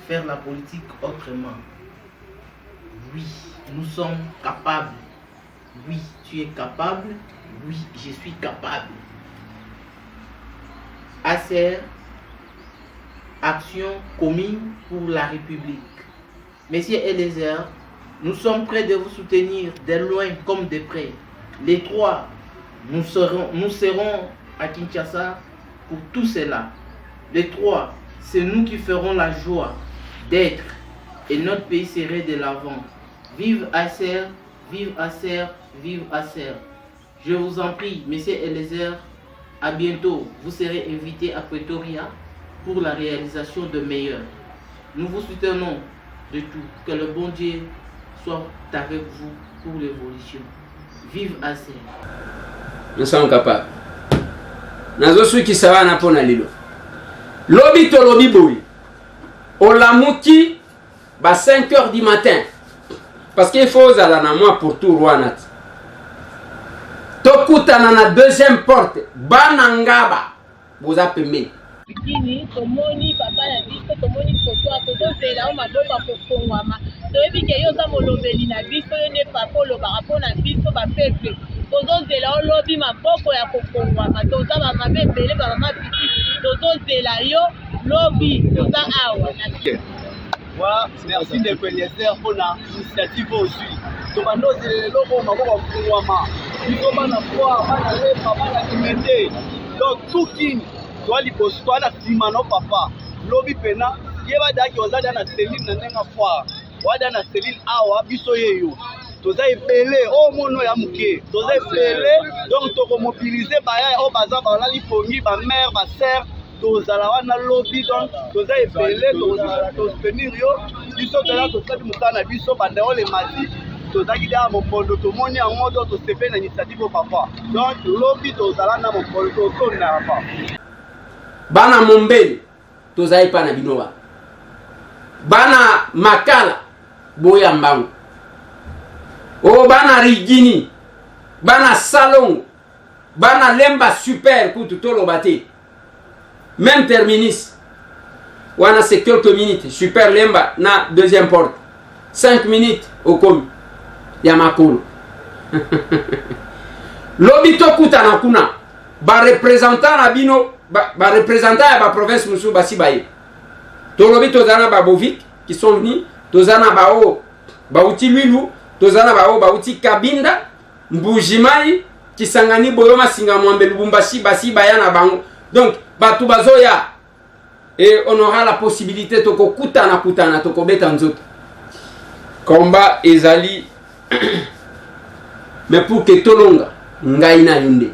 faire la politique autrement. Oui, nous sommes capables. Oui, tu es capable. Oui, je suis capable. ASER, action commune pour la République. Messieurs Eliezer, nous sommes prêts de vous soutenir de loin comme de près. Les trois, nous serons à Kinshasa pour tout cela. Les trois, c'est nous qui ferons la joie d'être et notre pays serait de l'avant. Vive ASER, vive ASER, vive ASER. Je vous en prie, messieurs Eliezer, à bientôt. Vous serez invités à Pretoria pour la réalisation de meilleurs. Nous vous soutenons de tout. Que le bon Dieu soit avec vous pour l'évolution. Vive ASER. Nous sommes capables. Nazo ceux qui savent na pona lilo. Lobi to lobi boy. Olamuki ba 5h du matin. Parce qu'il faut aller na moi pour tout Rwanat. Tokutana na deuxième porte. Banangaba. Vous appelez. Bikini, tomoni papa na biso, tomoni photo a toto zela o maboko akofongwama. Toyebi ke yo za molobeli na biso yo ne papa oloba rapo na biso ba peuple. Tozo zela o lobi maboko ya kofongwama. Toza ba mabe ebele ba mama piti. Tozo zela yo lobi toza awa na Wa merci de Eliezer pour la initiative aujourd'hui. Tomando zela lobo maboko akofongwama. Biso bana kwa bana lepa bana kimete. Donc tout king toi liboso toi la simano papa lobi pena yeba daki ozada na cellule na nenga foire wada na cellule awa biso yeyo toza ebele o mono ya muke toza ebele donc toko mobiliser baya o baza bala lipongi ba mère ba sœur tozala wana lobi donc toza ebele to soutenir yo biso toza tosali mukana biso bande o le mati tozaki da mopondo tomoni yango do tosepe na initiative o papa donc lobi tozala na mopondo tozona papa. Bana Mombele, tozai pa na binoba. Bana Makala, boya mbangu. O bana Rigini, bana Salon, bana Lemba Super, kutu tolo bate. Même terminus. Wana c'est quelques minutes. Super Lemba, na deuxième porte. 5 minutes au komi. Yamakolo. Lobito kutana kuna. Ba représentant na bino. Ba représentant à la province Moussou Basibaye. Tolobi tozana ba Bovik qui sont venus, tozana ba o Bauti Lwilu, tozana ba o Bauti Kabinda, Mbujimai qui sangani Boyoma Singa Mwambe Lubumbashi Basibaya na bango. Donc batu bazoya et on aura la possibilité toko kutana toko beta nzoto. Combat ezali Mais pour que Tolonga, Ngaïna Yunde.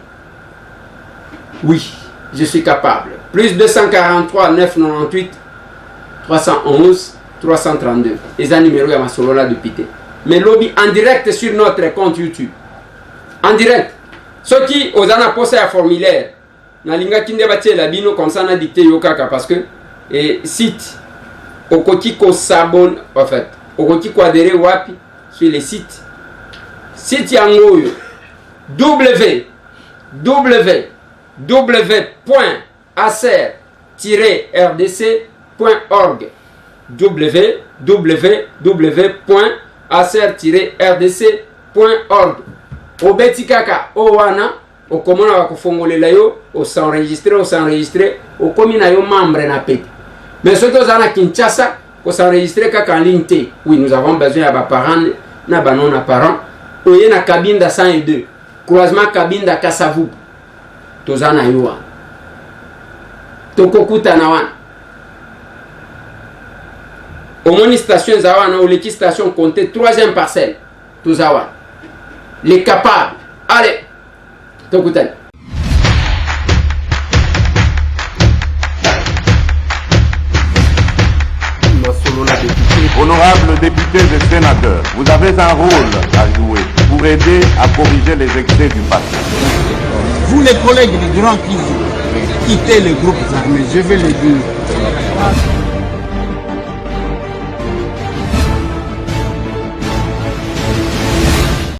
Oui, je suis capable. Plus 243 998 311 332. Et un numéro à ma solo là depuis. Mais lobby en direct sur notre compte YouTube. En direct. Ceux qui osent en posé un formulaire. Nalinga kinde batie la bino comme ça na dicté yokaka parce que site okoti ko s'abonne en fait. Okoti ko adhérer wapi sur les sites. Site yango www.acer-rdc.org www.acer-rdc.org Obeti kaka owana okomona bakufongolela yo s'enregistrer okomina yo membre na pete. Mais ceux qui sont à Kinshasa ko s'enregistrer kaka en ligne te. Oui, nous avons besoin ya ba parents na ba non parents. Oye na Cabinda 102 croisement Cabinda Kasavu tozana yo tokokuta na wana omoni station zawana ou l'équipe station comptait 3e parcelle tozawa les capables allez tokuta. Honorables députés et sénateurs, vous avez un rôle à jouer pour aider à corriger les excès du passé. Vous les collègues du Grand Kivu, quittez les groupes armés, je vais le dire.